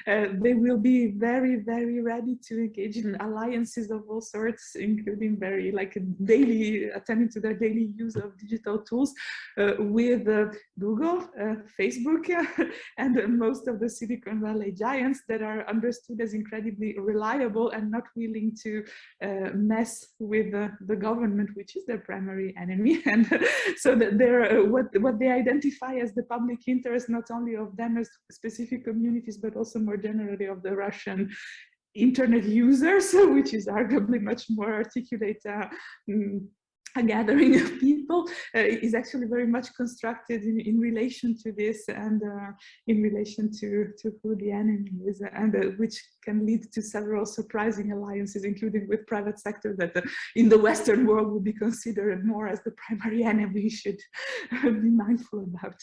They will be very, very ready to engage in alliances of all sorts, including very like daily, attending to their daily use of digital tools with Google, Facebook, and most of the Silicon Valley giants that are understood as incredibly reliable and not willing to mess with the government, which is their primary enemy. And so that they're what they identify as the public interest, not only of them as specific communities, but also more generally of the Russian internet users, which is arguably much more articulate a gathering of people, is actually very much constructed in relation to this and in relation to who the enemy is, and which can lead to several surprising alliances, including with private sector that in the Western world would be considered more as the primary enemy we should be mindful about.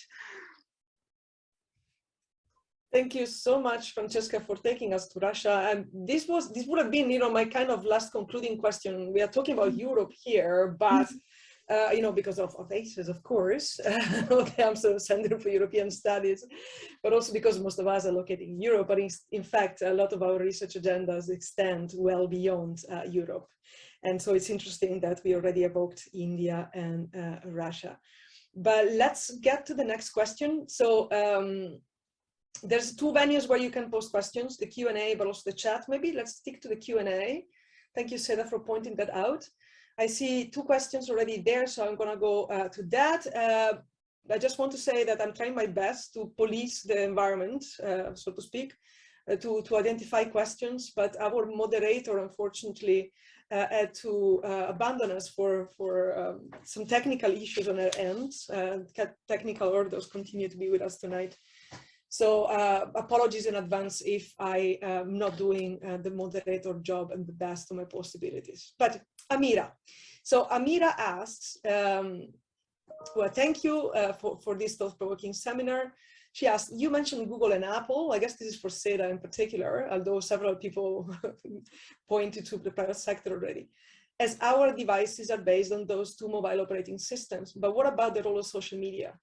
Thank you so much, Francesca, for taking us to Russia. And this would have been, my kind of last concluding question. We are talking about Europe here, but because of ACES, of course, okay, I'm sort of Center for European Studies, but also because most of us are located in Europe. But in fact, a lot of our research agendas extend well beyond Europe. And so it's interesting that we already evoked India and Russia. But let's get to the next question. So there's two venues where you can post questions, the Q&A, but also the chat. Maybe let's stick to the Q&A. Thank you, Seda, for pointing that out. I see 2 questions already there, so I'm going to go to that. I just want to say that I'm trying my best to police the environment, so to speak, to identify questions, but our moderator, unfortunately, had to abandon us for some technical issues on her end. Technical hurdles continue to be with us tonight. So apologies in advance if I am not doing the moderator job and the best of my possibilities. But Amira. So Amira asks, well, thank you for this thought-provoking seminar. She asked, you mentioned Google and Apple. I guess this is for Seda in particular, although several people pointed to the private sector already, as our devices are based on those 2 mobile operating systems. But what about the role of social media?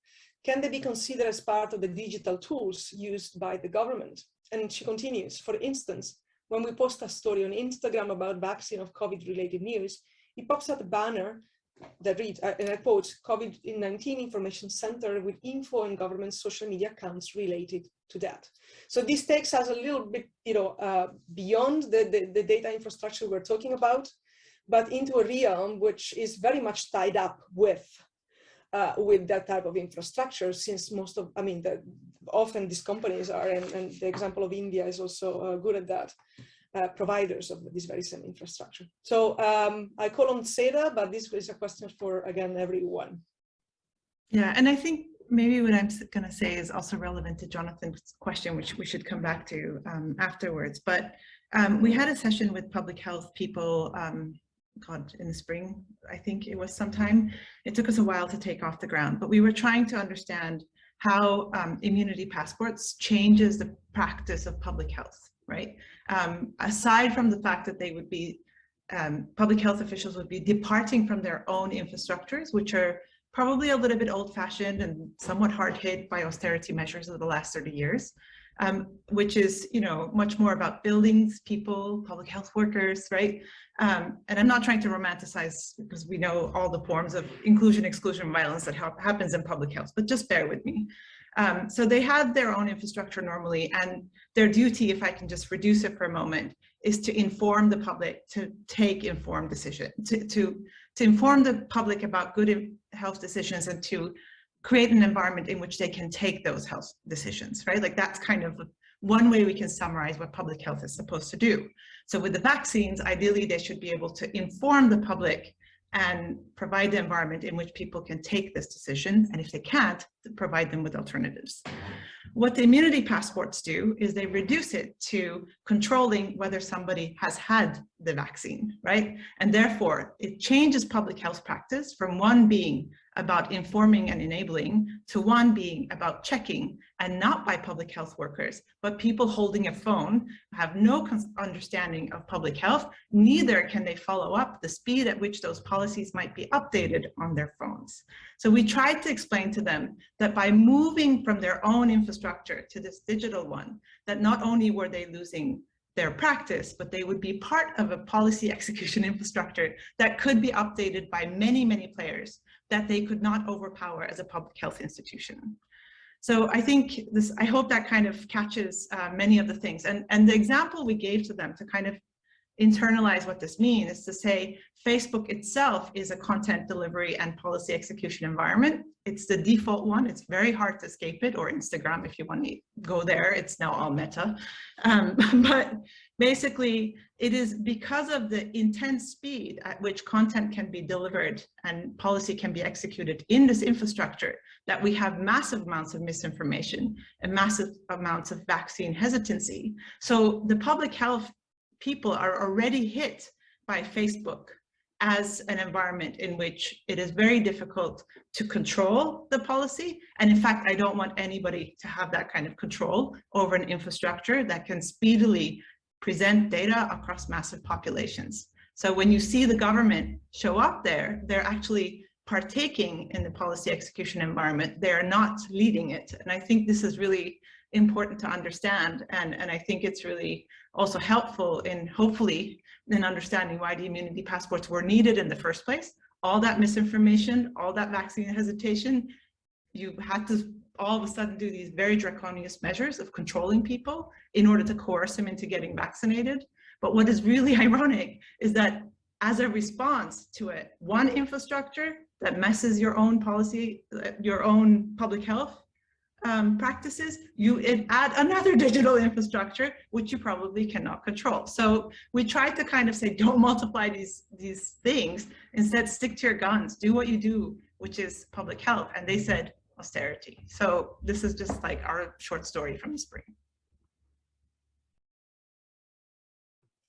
Can they be considered as part of the digital tools used by the government? And she continues, for instance, when we post a story on Instagram about vaccine of COVID-related news, it pops up a banner that reads, and I quote, COVID-19 Information Center with info and government social media accounts related to that. So this takes us a little bit, beyond the data infrastructure we're talking about, but into a realm which is very much tied up with that type of infrastructure, since often these companies are, and the example of India is also good at that, providers of this very same infrastructure. So I call on Seda, but this is a question for, again, everyone. Yeah, and I think maybe what I'm going to say is also relevant to Jonathan's question, which we should come back to afterwards. But we had a session with public health people, in the spring, I think it was sometime. It took us a while to take off the ground, but we were trying to understand how immunity passports changes the practice of public health, right? Aside from the fact that they would be, public health officials would be departing from their own infrastructures, which are probably a little bit old-fashioned and somewhat hard hit by austerity measures of the last 30 years, which is, much more about buildings, people, public health workers, right? And I'm not trying to romanticize, because we know all the forms of inclusion, exclusion, violence that happens in public health, but just bear with me. So they have their own infrastructure normally, and their duty, if I can just reduce it for a moment, is to inform the public to take informed decisions, to inform the public about good health decisions and to create an environment in which they can take those health decisions, right? Like that's kind of one way we can summarize what public health is supposed to do. So with the vaccines, ideally they should be able to inform the public and provide the environment in which people can take this decision. And if they can't, provide them with alternatives. What the immunity passports do is they reduce it to controlling whether somebody has had the vaccine, right? And therefore it changes public health practice from one being about informing and enabling to one being about checking, and not by public health workers, but people holding a phone have no understanding of public health, neither can they follow up the speed at which those policies might be updated on their phones. So we tried to explain to them that by moving from their own infrastructure to this digital one, that not only were they losing their practice, but they would be part of a policy execution infrastructure that could be updated by many, many players that they could not overpower as a public health institution. So I think this, I hope that kind of catches many of the things. And the example we gave to them to kind of internalize what this means is to say Facebook itself is a content delivery and policy execution environment. It's the default one. It's very hard to escape it, or Instagram if you want to go there. It's now all Meta. But basically, it is because of the intense speed at which content can be delivered and policy can be executed in this infrastructure that we have massive amounts of misinformation and massive amounts of vaccine hesitancy. So the public health people are already hit by Facebook as an environment in which it is very difficult to control the policy. And in fact, I don't want anybody to have that kind of control over an infrastructure that can speedily present data across massive populations. So when you see the government show up there, they're actually partaking in the policy execution environment. They're not leading it. And I think this is really important to understand. And I think it's really also helpful in hopefully in understanding why the immunity passports were needed in the first place. All that misinformation, all that vaccine hesitation, you had to all of a sudden do these very draconian measures of controlling people in order to coerce them into getting vaccinated. But what is really ironic is that as a response to it, one infrastructure that messes your own policy, your own public health practices, you add another digital infrastructure, which you probably cannot control. So we tried to kind of say, don't multiply these things, instead stick to your guns, do what you do, which is public health. And they said austerity. So this is just like our short story from the spring.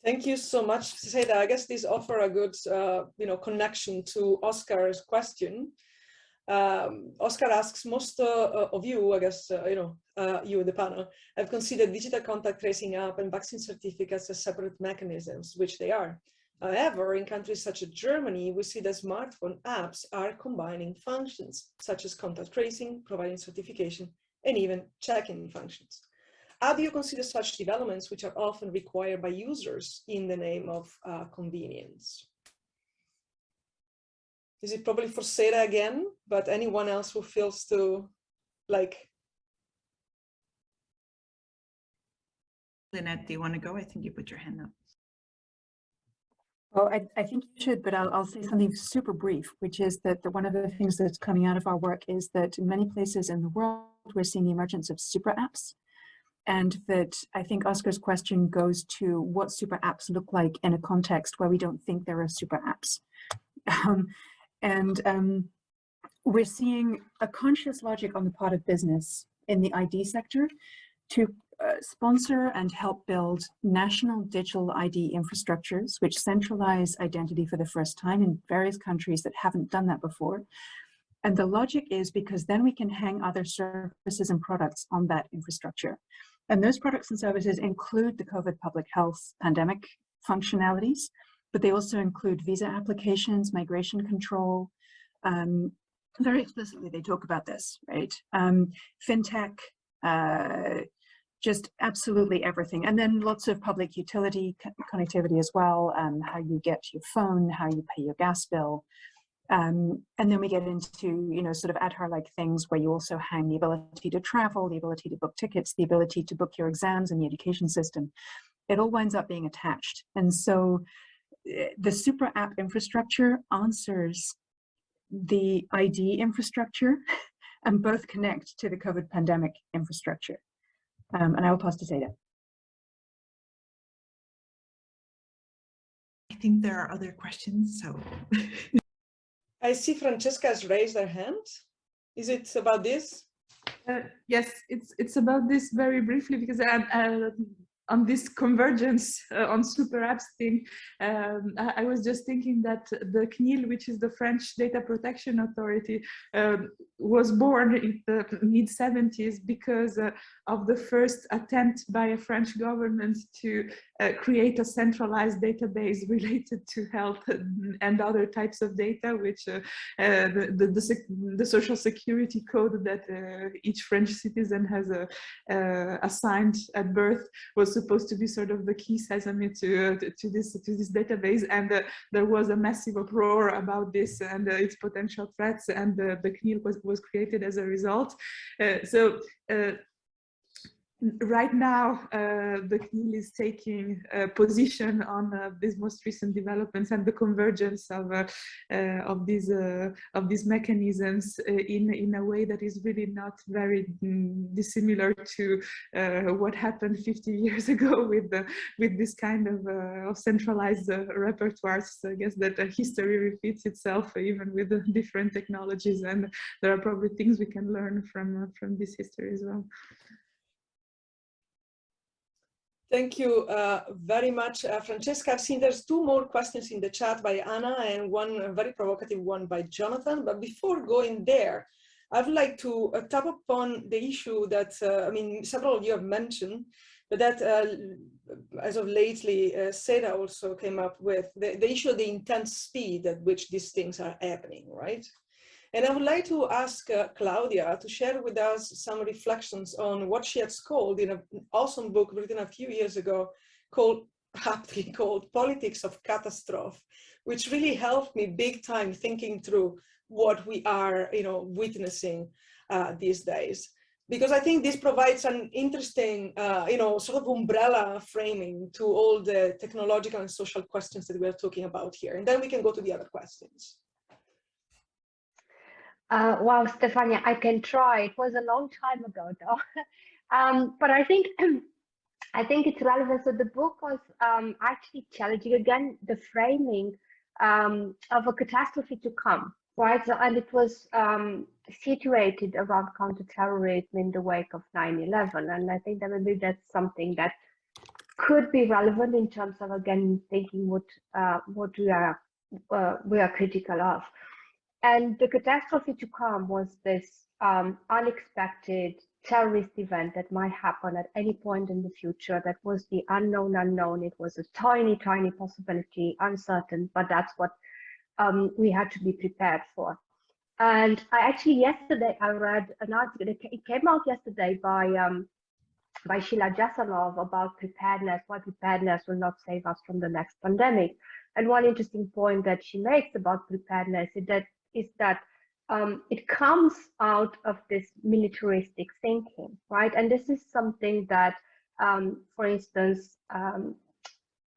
Thank you so much, Seda. I guess these offer a good, connection to Oscar's question. Oscar asks, most of you, I guess, you in the panel, have considered digital contact tracing app and vaccine certificates as separate mechanisms, which they are. However, in countries such as Germany, we see that smartphone apps are combining functions, such as contact tracing, providing certification, and even checking functions. How do you consider such developments, which are often required by users in the name of convenience? Is it probably for Seda again, but anyone else who feels to like? Linnet, do you want to go? I think you put your hand up. Well, I think you should, but I'll say something super brief, which is that one of the things that's coming out of our work is that in many places in the world, we're seeing the emergence of super apps. And that I think Oscar's question goes to what super apps look like in a context where we don't think there are super apps. We're seeing a conscious logic on the part of business in the ID sector to sponsor and help build national digital ID infrastructures, which centralize identity for the first time in various countries that haven't done that before. And the logic is because then we can hang other services and products on that infrastructure. And those products and services include the COVID public health pandemic functionalities, but they also include visa applications, migration control. Very explicitly, they talk about this, right? Fintech, just absolutely everything. And then lots of public utility connectivity as well, how you get your phone, how you pay your gas bill. And then we get into, sort of ADHAR-like things where you also hang the ability to travel, the ability to book tickets, the ability to book your exams in the education system. It all winds up being attached. And so the super app infrastructure answers the ID infrastructure and both connect to the COVID pandemic infrastructure. And I will pass to Seda. I think there are other questions, so. I see Francesca has raised her hand. Is it about this? Yes, it's about this very briefly, because on this convergence on super apps thing, I was just thinking that the CNIL, which is the French Data Protection Authority, was born in the mid-70s because of the first attempt by a French government to create a centralized database related to health and other types of data, which the social security code that each French citizen has assigned at birth was supposed to be sort of the key sesame to this database. And there was a massive uproar about this and its potential threats, and the CNIL was created as a result. Right now, the CNIL is taking a position on these most recent developments and the convergence of these mechanisms in a way that is really not very dissimilar to what happened 50 years ago with this kind of centralized repertoires. So I guess that history repeats itself even with the different technologies, and there are probably things we can learn from this history as well. Thank you very much, Francesca. I've seen there's two more questions in the chat by Anna and one very provocative one by Jonathan. But before going there, I'd like to tap upon the issue that, several of you have mentioned, but that as of lately, Seda also came up with, the issue of the intense speed at which these things are happening, right? And I would like to ask Claudia to share with us some reflections on what she has called in an awesome book written a few years ago, aptly called Politics of Catastrophe, which really helped me big time thinking through what we are, witnessing these days. because I think this provides an interesting, sort of umbrella framing to all the technological and social questions that we're talking about here. And then we can go to the other questions. Wow, Stefania, I can try. It was a long time ago, though. But I think it's relevant. So the book was actually challenging again the framing of a catastrophe to come, right? So, and it was situated around counterterrorism in the wake of 9/11, and I think that maybe that's something that could be relevant in terms of again thinking what we are critical of. And the catastrophe to come was this unexpected terrorist event that might happen at any point in the future. That was the unknown unknown. It was a tiny, tiny possibility, uncertain, but that's what we had to be prepared for. And yesterday I read an article. It came out yesterday by Sheila Jassanov about preparedness, why preparedness will not save us from the next pandemic. And one interesting point that she makes about preparedness is that it comes out of this militaristic thinking, right? And this is something that, for instance,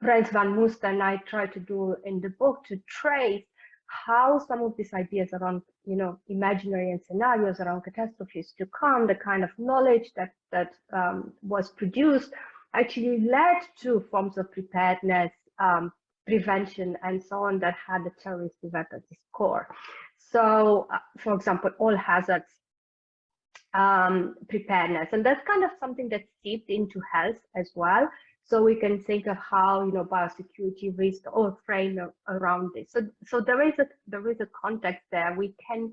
Brent van Moosten and I try to do in the book, to trace how some of these ideas around, imaginary and scenarios around catastrophes to come, the kind of knowledge that was produced, actually led to forms of preparedness, prevention, and so on, that had the terrorist event at its core. So, for example, all hazards preparedness, and that's kind of something that's seeped into health as well. So we can think of how biosecurity risk or frame around this. So there is a context there. We can,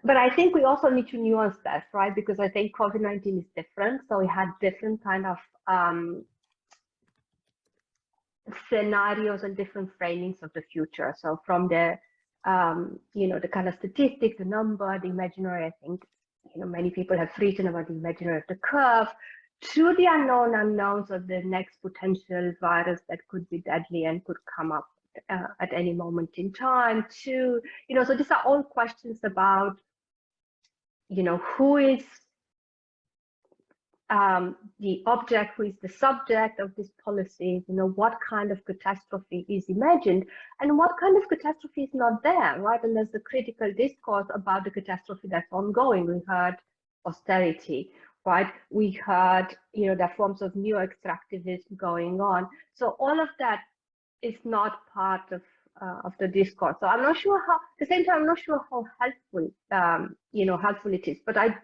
but I think we also need to nuance that, right? Because I think COVID-19 is different. So we had different kind of scenarios and different framings of the future. So from the the kind of statistics, the number, the imaginary, I think many people have written about the imaginary of the curve, to the unknown unknowns of the next potential virus that could be deadly and could come up at any moment in time, to so these are all questions about who is the object, who is the subject of this policy, what kind of catastrophe is imagined and what kind of catastrophe is not there, right? And there's a critical discourse about the catastrophe that's ongoing. We heard austerity, right? We heard, there are forms of neo-extractivism going on. So all of that is not part of the discourse. So I'm not sure how, at the same time, I'm not sure how helpful, helpful it is, but I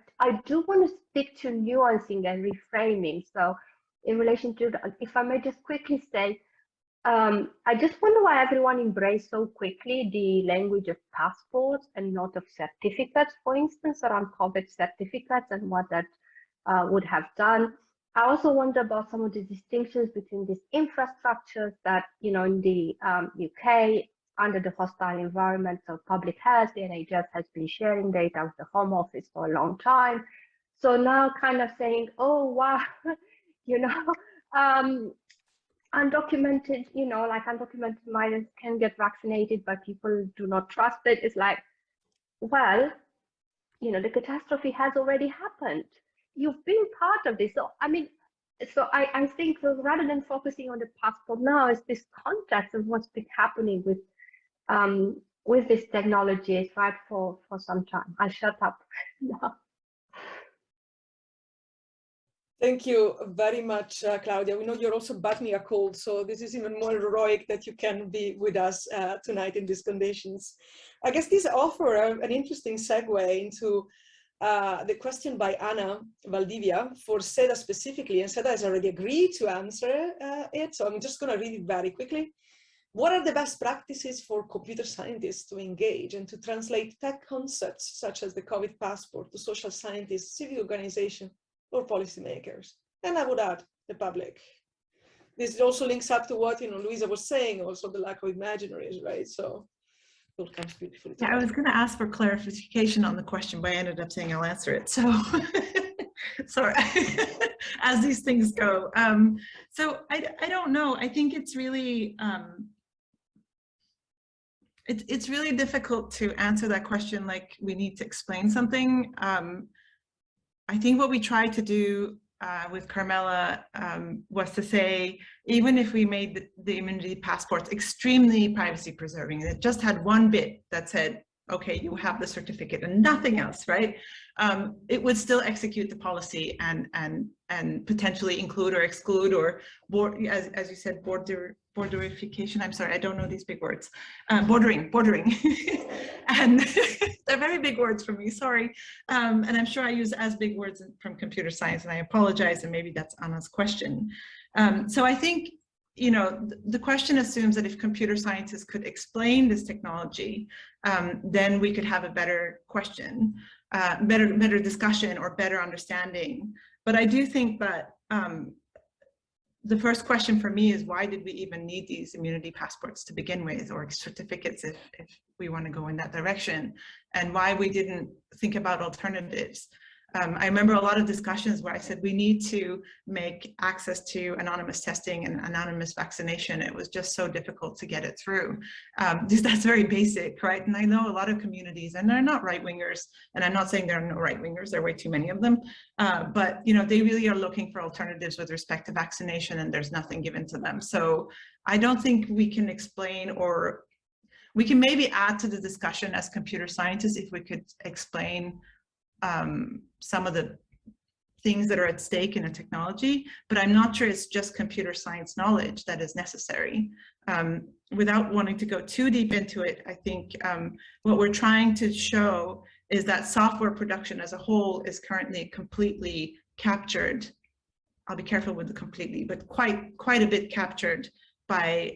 do want to stick to nuancing and reframing. So in relation to, if I may just quickly say, I just wonder why everyone embraced so quickly the language of passports and not of certificates, for instance, around COVID certificates and what that would have done. I also wonder about some of the distinctions between these infrastructures that, in the UK, under the hostile environment of public health, the NHS has been sharing data with the Home Office for a long time. So now kind of saying, oh, wow, undocumented, undocumented migrants can get vaccinated, but people do not trust it. It's like, well, the catastrophe has already happened. You've been part of this. So, I think rather than focusing on the passport now, is this context of what's been happening with these technologies, right, for some time. I'll shut up now. Thank you very much, Claudia. We know you're also battling a cold, so this is even more heroic that you can be with us tonight in these conditions. I guess these offer an interesting segue into the question by Anna Valdivia for Seda specifically, and Seda has already agreed to answer it, so I'm just going to read it very quickly. What are the best practices for computer scientists to engage and to translate tech concepts such as the COVID passport to social scientists, civic organizations, or policymakers? And I would add the public. This also links up to what Luiza was saying, also the lack of imaginaries, right? So it all comes beautifully together. Yeah, I was going to ask for clarification on the question, but I ended up saying I'll answer it. So, sorry, as these things go. So I don't know. I think it's really it's really difficult to answer that question like we need to explain something. I think what we tried to do with Carmela was to say, even if we made the immunity passports extremely privacy preserving, and it just had one bit that said, okay, you have the certificate and nothing else, right? It would still execute the policy and potentially include or exclude or, as you said, borderification. I'm sorry, I don't know these big words. Bordering. And they're very big words for me, sorry. And I'm sure I use as big words from computer science, and I apologize, and maybe that's Anna's question. So I think, you know, the question assumes that if computer scientists could explain this technology, then we could have a better question, better discussion or better understanding. But I do think that the first question for me is, why did we even need these immunity passports to begin with, or certificates if we want to go in that direction, and why we didn't think about alternatives. I remember a lot of discussions where I said we need to make access to anonymous testing and anonymous vaccination. It was just so difficult to get it through. That's very basic, right? And I know a lot of communities, and they're not right-wingers, and I'm not saying there are no right-wingers, there are way too many of them, but you know, they really are looking for alternatives with respect to vaccination, and there's nothing given to them. So I don't think we can explain, or we can maybe add to the discussion as computer scientists if we could explain some of the things that are at stake in a technology, but I'm not sure it's just computer science knowledge that is necessary. Without wanting to go too deep into it, I think what we're trying to show is that software production as a whole is currently completely captured. I'll be careful with the completely, but quite a bit captured by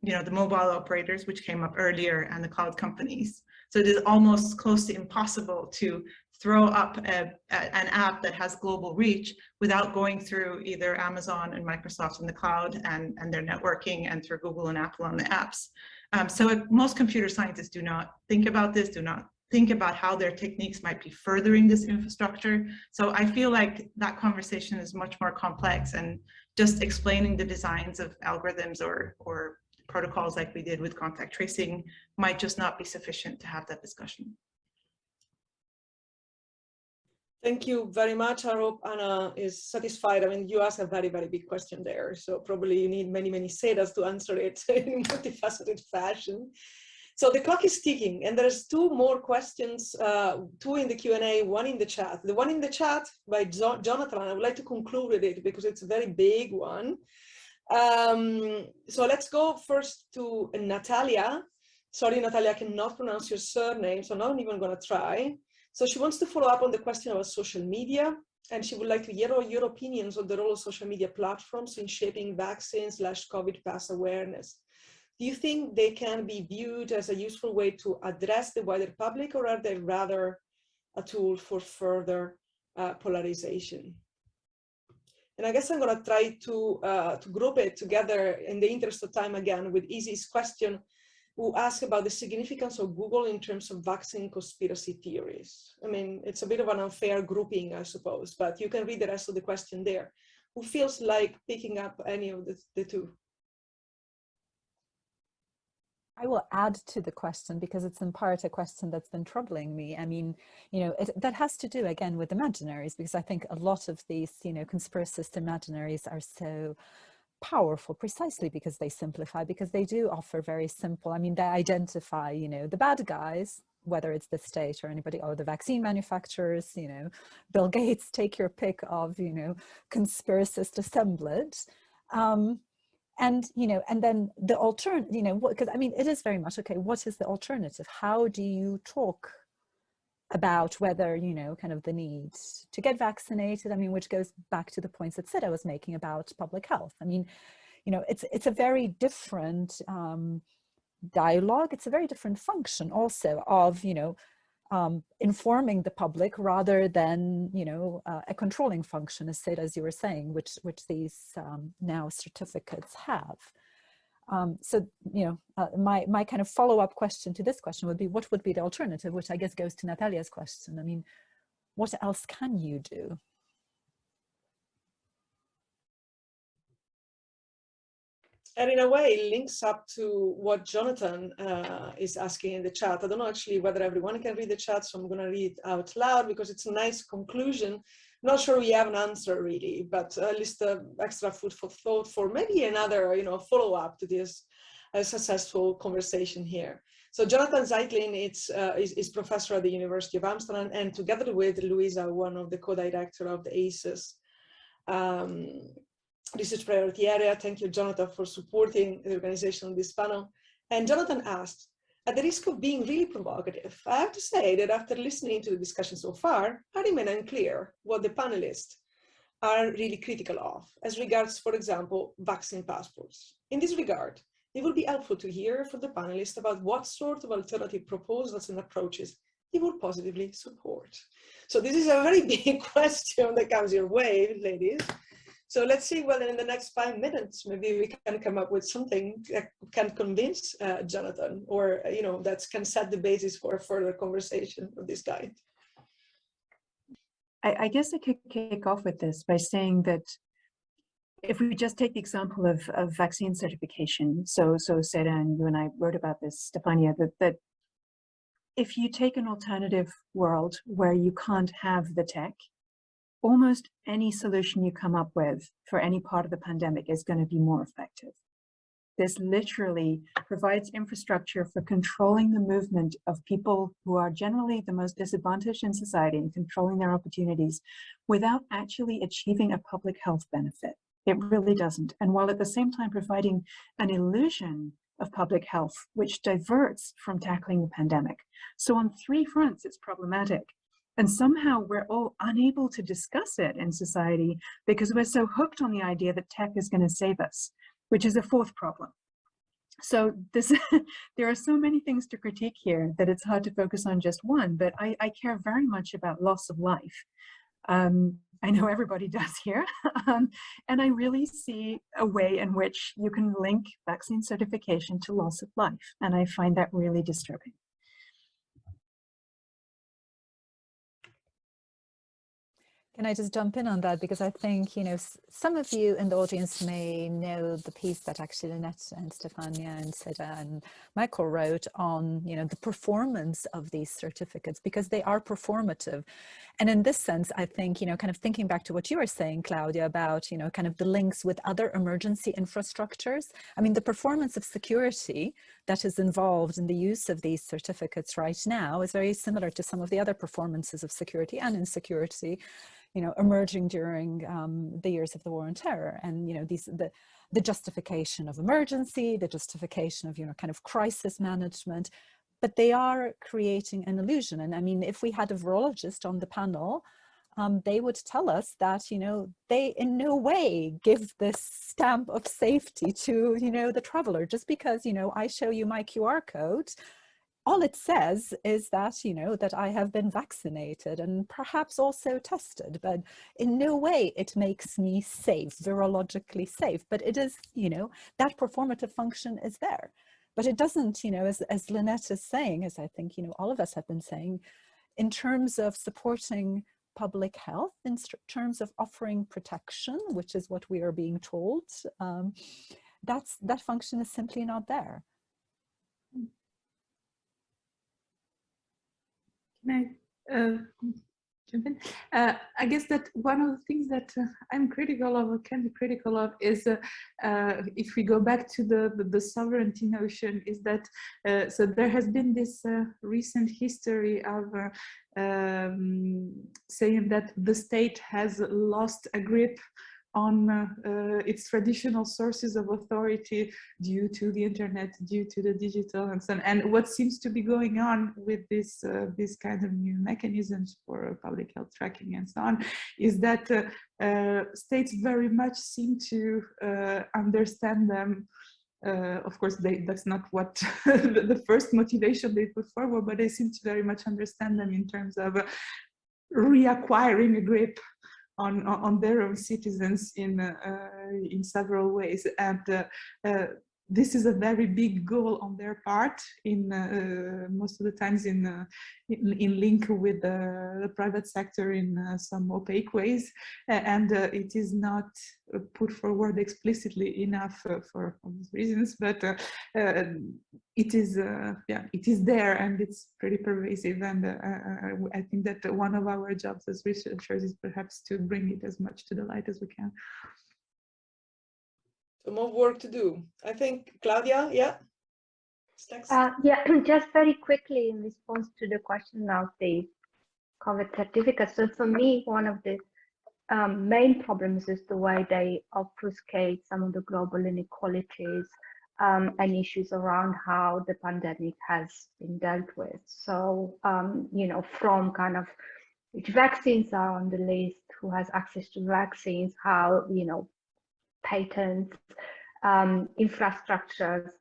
you know, the mobile operators, which came up earlier, and the cloud companies. So it is almost close to impossible to throw up an app that has global reach without going through either Amazon and Microsoft in the cloud and their networking, and through Google and Apple on the apps. So most computer scientists do not think about this, do not think about how their techniques might be furthering this infrastructure. So I feel like that conversation is much more complex, and just explaining the designs of algorithms or protocols like we did with contact tracing might just not be sufficient to have that discussion. Thank you very much. I hope Anna is satisfied. I mean, you asked a very, very big question there, so probably you need many, many Sedas to answer it in a multifaceted fashion. So the clock is ticking, and there's two more questions, two in the Q&A, one in the chat. The one in the chat by Jonathan, I would like to conclude with it because it's a very big one. So let's go first to Natalia. Sorry, Natalia, I cannot pronounce your surname, so I'm not even going to try. So she wants to follow up on the question about social media, and she would like to hear your opinions on the role of social media platforms in shaping vaccine/COVID pass awareness. Do you think they can be viewed as a useful way to address the wider public, or are they rather a tool for further polarization? And I guess I'm going to try to group it together in the interest of time again with Izzy's question, who asked about the significance of Google in terms of vaccine conspiracy theories. I mean, it's a bit of an unfair grouping, I suppose, but you can read the rest of the question there. Who feels like picking up any of the two? I will add to the question because it's in part a question that's been troubling me. I mean, you know, that has to do again with imaginaries, because I think a lot of these, you know, conspiracist imaginaries are so powerful precisely because they simplify, because they do offer very simple, I mean, they identify, you know, the bad guys, whether it's the state or anybody, or the vaccine manufacturers, you know, Bill Gates, take your pick of, you know, conspiracist assemblage. And, you know, and then the alternative, you know, because I mean, it is very much, okay, what is the alternative? How do you talk about whether, you know, kind of the need to get vaccinated? I mean, which goes back to the points that Seda was making about public health. I mean, you know, it's a very different dialogue. It's a very different function also of, you know, informing the public rather than, you know, a controlling function, as Seda, as you were saying, which these now certificates have. So, you know, my kind of follow-up question to this question would be, what would be the alternative, which I guess goes to Natalia's question. I mean, what else can you do? And in a way, it links up to what Jonathan is asking in the chat. I don't know actually whether everyone can read the chat, so I'm going to read it out loud because it's a nice conclusion. Not sure we have an answer really, but at least extra food for thought for maybe another, follow-up to this successful conversation here. So Jonathan Zeitlin is professor at the University of Amsterdam, and together with Luiza, one of the co-director of the ACES research priority area. Thank you, Jonathan, for supporting the organization of this panel. And Jonathan asked, at the risk of being really provocative, I have to say that after listening to the discussion so far, I remain unclear what the panelists are really critical of as regards, for example, vaccine passports. In this regard, it would be helpful to hear from the panelists about what sort of alternative proposals and approaches they would positively support. So this is a very big question that comes your way, ladies. So let's see whether in the next 5 minutes, maybe we can come up with something that can convince Jonathan, or that can set the basis for a further conversation of this kind. I guess I could kick off with this by saying that if we just take the example of vaccine certification, so Seda and you and I wrote about this, Stefania, that if you take an alternative world where you can't have the tech, almost any solution you come up with for any part of the pandemic is going to be more effective. This literally provides infrastructure for controlling the movement of people who are generally the most disadvantaged in society and controlling their opportunities without actually achieving a public health benefit. It really doesn't. And while at the same time providing an illusion of public health, which diverts from tackling the pandemic. So on 3 fronts, it's problematic. And somehow we're all unable to discuss it in society because we're so hooked on the idea that tech is going to save us, which is a 4th problem. So there are so many things to critique here that it's hard to focus on just one, but I care very much about loss of life. I know everybody does here. And I really see a way in which you can link vaccine certification to loss of life. And I find that really disturbing. Can I just jump in on that? Because I think, some of you in the audience may know the piece that actually Linnet and Stefania and Seda and Michael wrote on, the performance of these certificates, because they are performative. And in this sense, I think, kind of thinking back to what you were saying, Claudia, about, kind of the links with other emergency infrastructures. I mean, the performance of security that is involved in the use of these certificates right now is very similar to some of the other performances of security and insecurity, emerging during the years of the war on terror, and the justification of emergency, the justification of kind of crisis management, but they are creating an illusion. And I mean, if we had a virologist on the panel, they would tell us that they in no way give this stamp of safety to the traveler. Just because I show you my QR code, all it says is that, that I have been vaccinated and perhaps also tested, but in no way it makes me safe, virologically safe. But it is, that performative function is there. But it doesn't, as Linnet is saying, as I think, all of us have been saying, in terms of supporting public health, in terms of offering protection, which is what we are being told, that function is simply not there. Can I jump in? I guess that one of the things that I'm critical of, or can be critical of, is if we go back to the sovereignty notion, is that so there has been this recent history of saying that the state has lost a grip on its traditional sources of authority due to the internet, due to the digital and so on. And what seems to be going on with this kind of new mechanisms for public health tracking and so on is that states very much seem to understand them. Of course, that's not what the first motivation they put forward, but they seem to very much understand them in terms of reacquiring a grip on their own citizens in several ways. And this is a very big goal on their part, in most of the times in link with the private sector in some opaque ways, and it is not put forward explicitly enough for obvious reasons, but it is there, and it's pretty pervasive, and I think that one of our jobs as researchers is perhaps to bring it as much to the light as we can. So more work to do. I think, Claudia, yeah? Yeah, just very quickly in response to the question of the COVID certificates. So for me, one of the main problems is the way they obfuscate some of the global inequalities and issues around how the pandemic has been dealt with. So, you know, from kind of which vaccines are on the list, who has access to vaccines, how, you know, patents, infrastructures,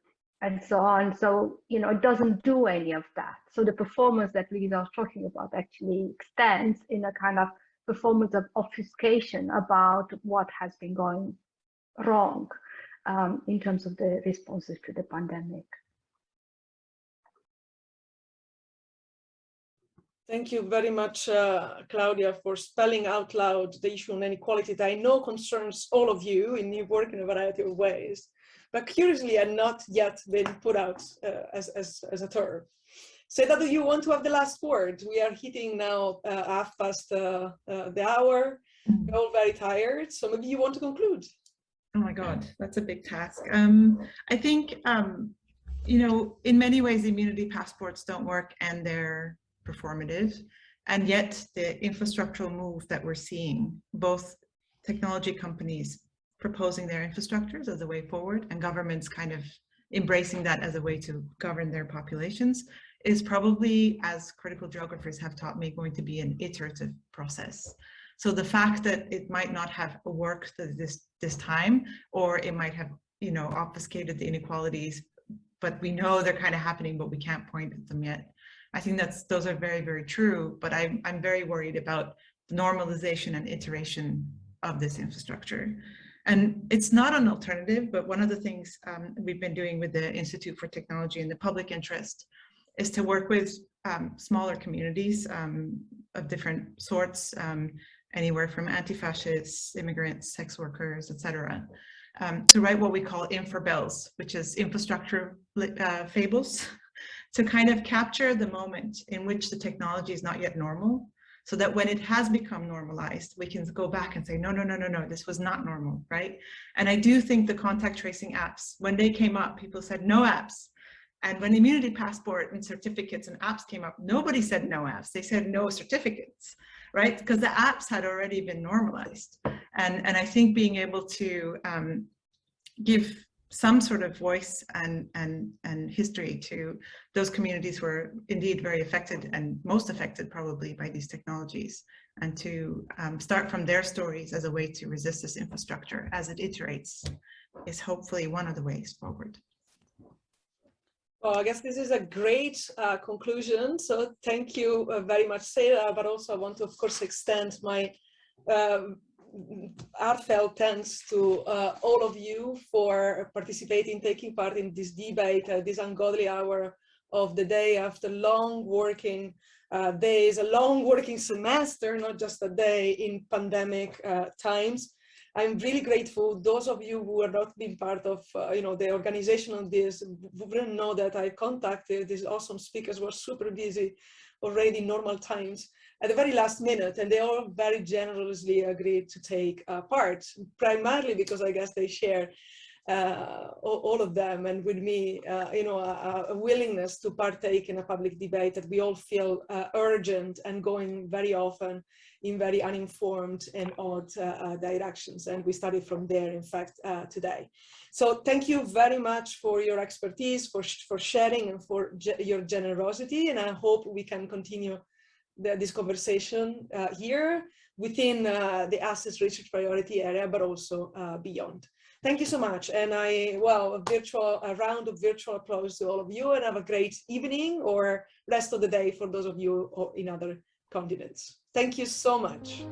and so on. So, you know, it doesn't do any of that. So the performance that Luiza was talking about actually extends in a kind of performance of obfuscation about what has been going wrong in terms of the responses to the pandemic. Thank you very much, Claudia, for spelling out loud the issue of inequality that I know concerns all of you, and you work in a variety of ways, but curiously had not yet been put out as a term. Seda, do you want to have the last word? We are hitting now half past the hour. We're all very tired, so maybe you want to conclude. Oh my God, that's a big task. I think, you know, in many ways, immunity passports don't work, and they're performative, and yet the infrastructural move that we're seeing, both technology companies proposing their infrastructures as a way forward and governments kind of embracing that as a way to govern their populations, is probably, as critical geographers have taught me, going to be an iterative process. So the fact that it might not have worked this time, or it might have, you know, obfuscated the inequalities, but we know they're kind of happening, but we can't point at them yet. I think those are very, very true, but I'm very worried about the normalization and iteration of this infrastructure. And it's not an alternative, but one of the things we've been doing with the Institute for Technology and the Public Interest is to work with smaller communities of different sorts, anywhere from anti-fascists, immigrants, sex workers, etc., to write what we call infrabels, which is infrastructure fables, to kind of capture the moment in which the technology is not yet normal, so that when it has become normalized, we can go back and say, no, no, no, no, no, this was not normal, right? And I do think the contact tracing apps, when they came up, people said no apps. And when immunity passport and certificates and apps came up, nobody said no apps, they said no certificates, right? Because the apps had already been normalized. And I think being able to give some sort of voice and history to those communities who are indeed very affected, and most affected probably by these technologies, and to start from their stories as a way to resist this infrastructure as it iterates, is hopefully one of the ways forward. Well, I guess this is a great conclusion. So thank you very much, Seda, but also I want to, of course, extend my heartfelt thanks to all of you for participating, taking part in this debate, this ungodly hour of the day after long working days, a long working semester, not just a day in pandemic times. I'm really grateful. Those of you who are not being part of you know, the organization of this wouldn't know that I contacted these awesome speakers who were super busy already in normal times at the very last minute, and they all very generously agreed to take part, primarily because I guess they share all of them, and with me, you know, a willingness to partake in a public debate that we all feel urgent and going very often in very uninformed and odd directions. And we started from there, in fact, today. So thank you very much for your expertise, for sharing, and for your generosity. And I hope we can continue this conversation here within the assets research priority area, but also beyond. Thank you so much. And a round of virtual applause to all of you, and have a great evening or rest of the day for those of you in other continents. Thank you so much.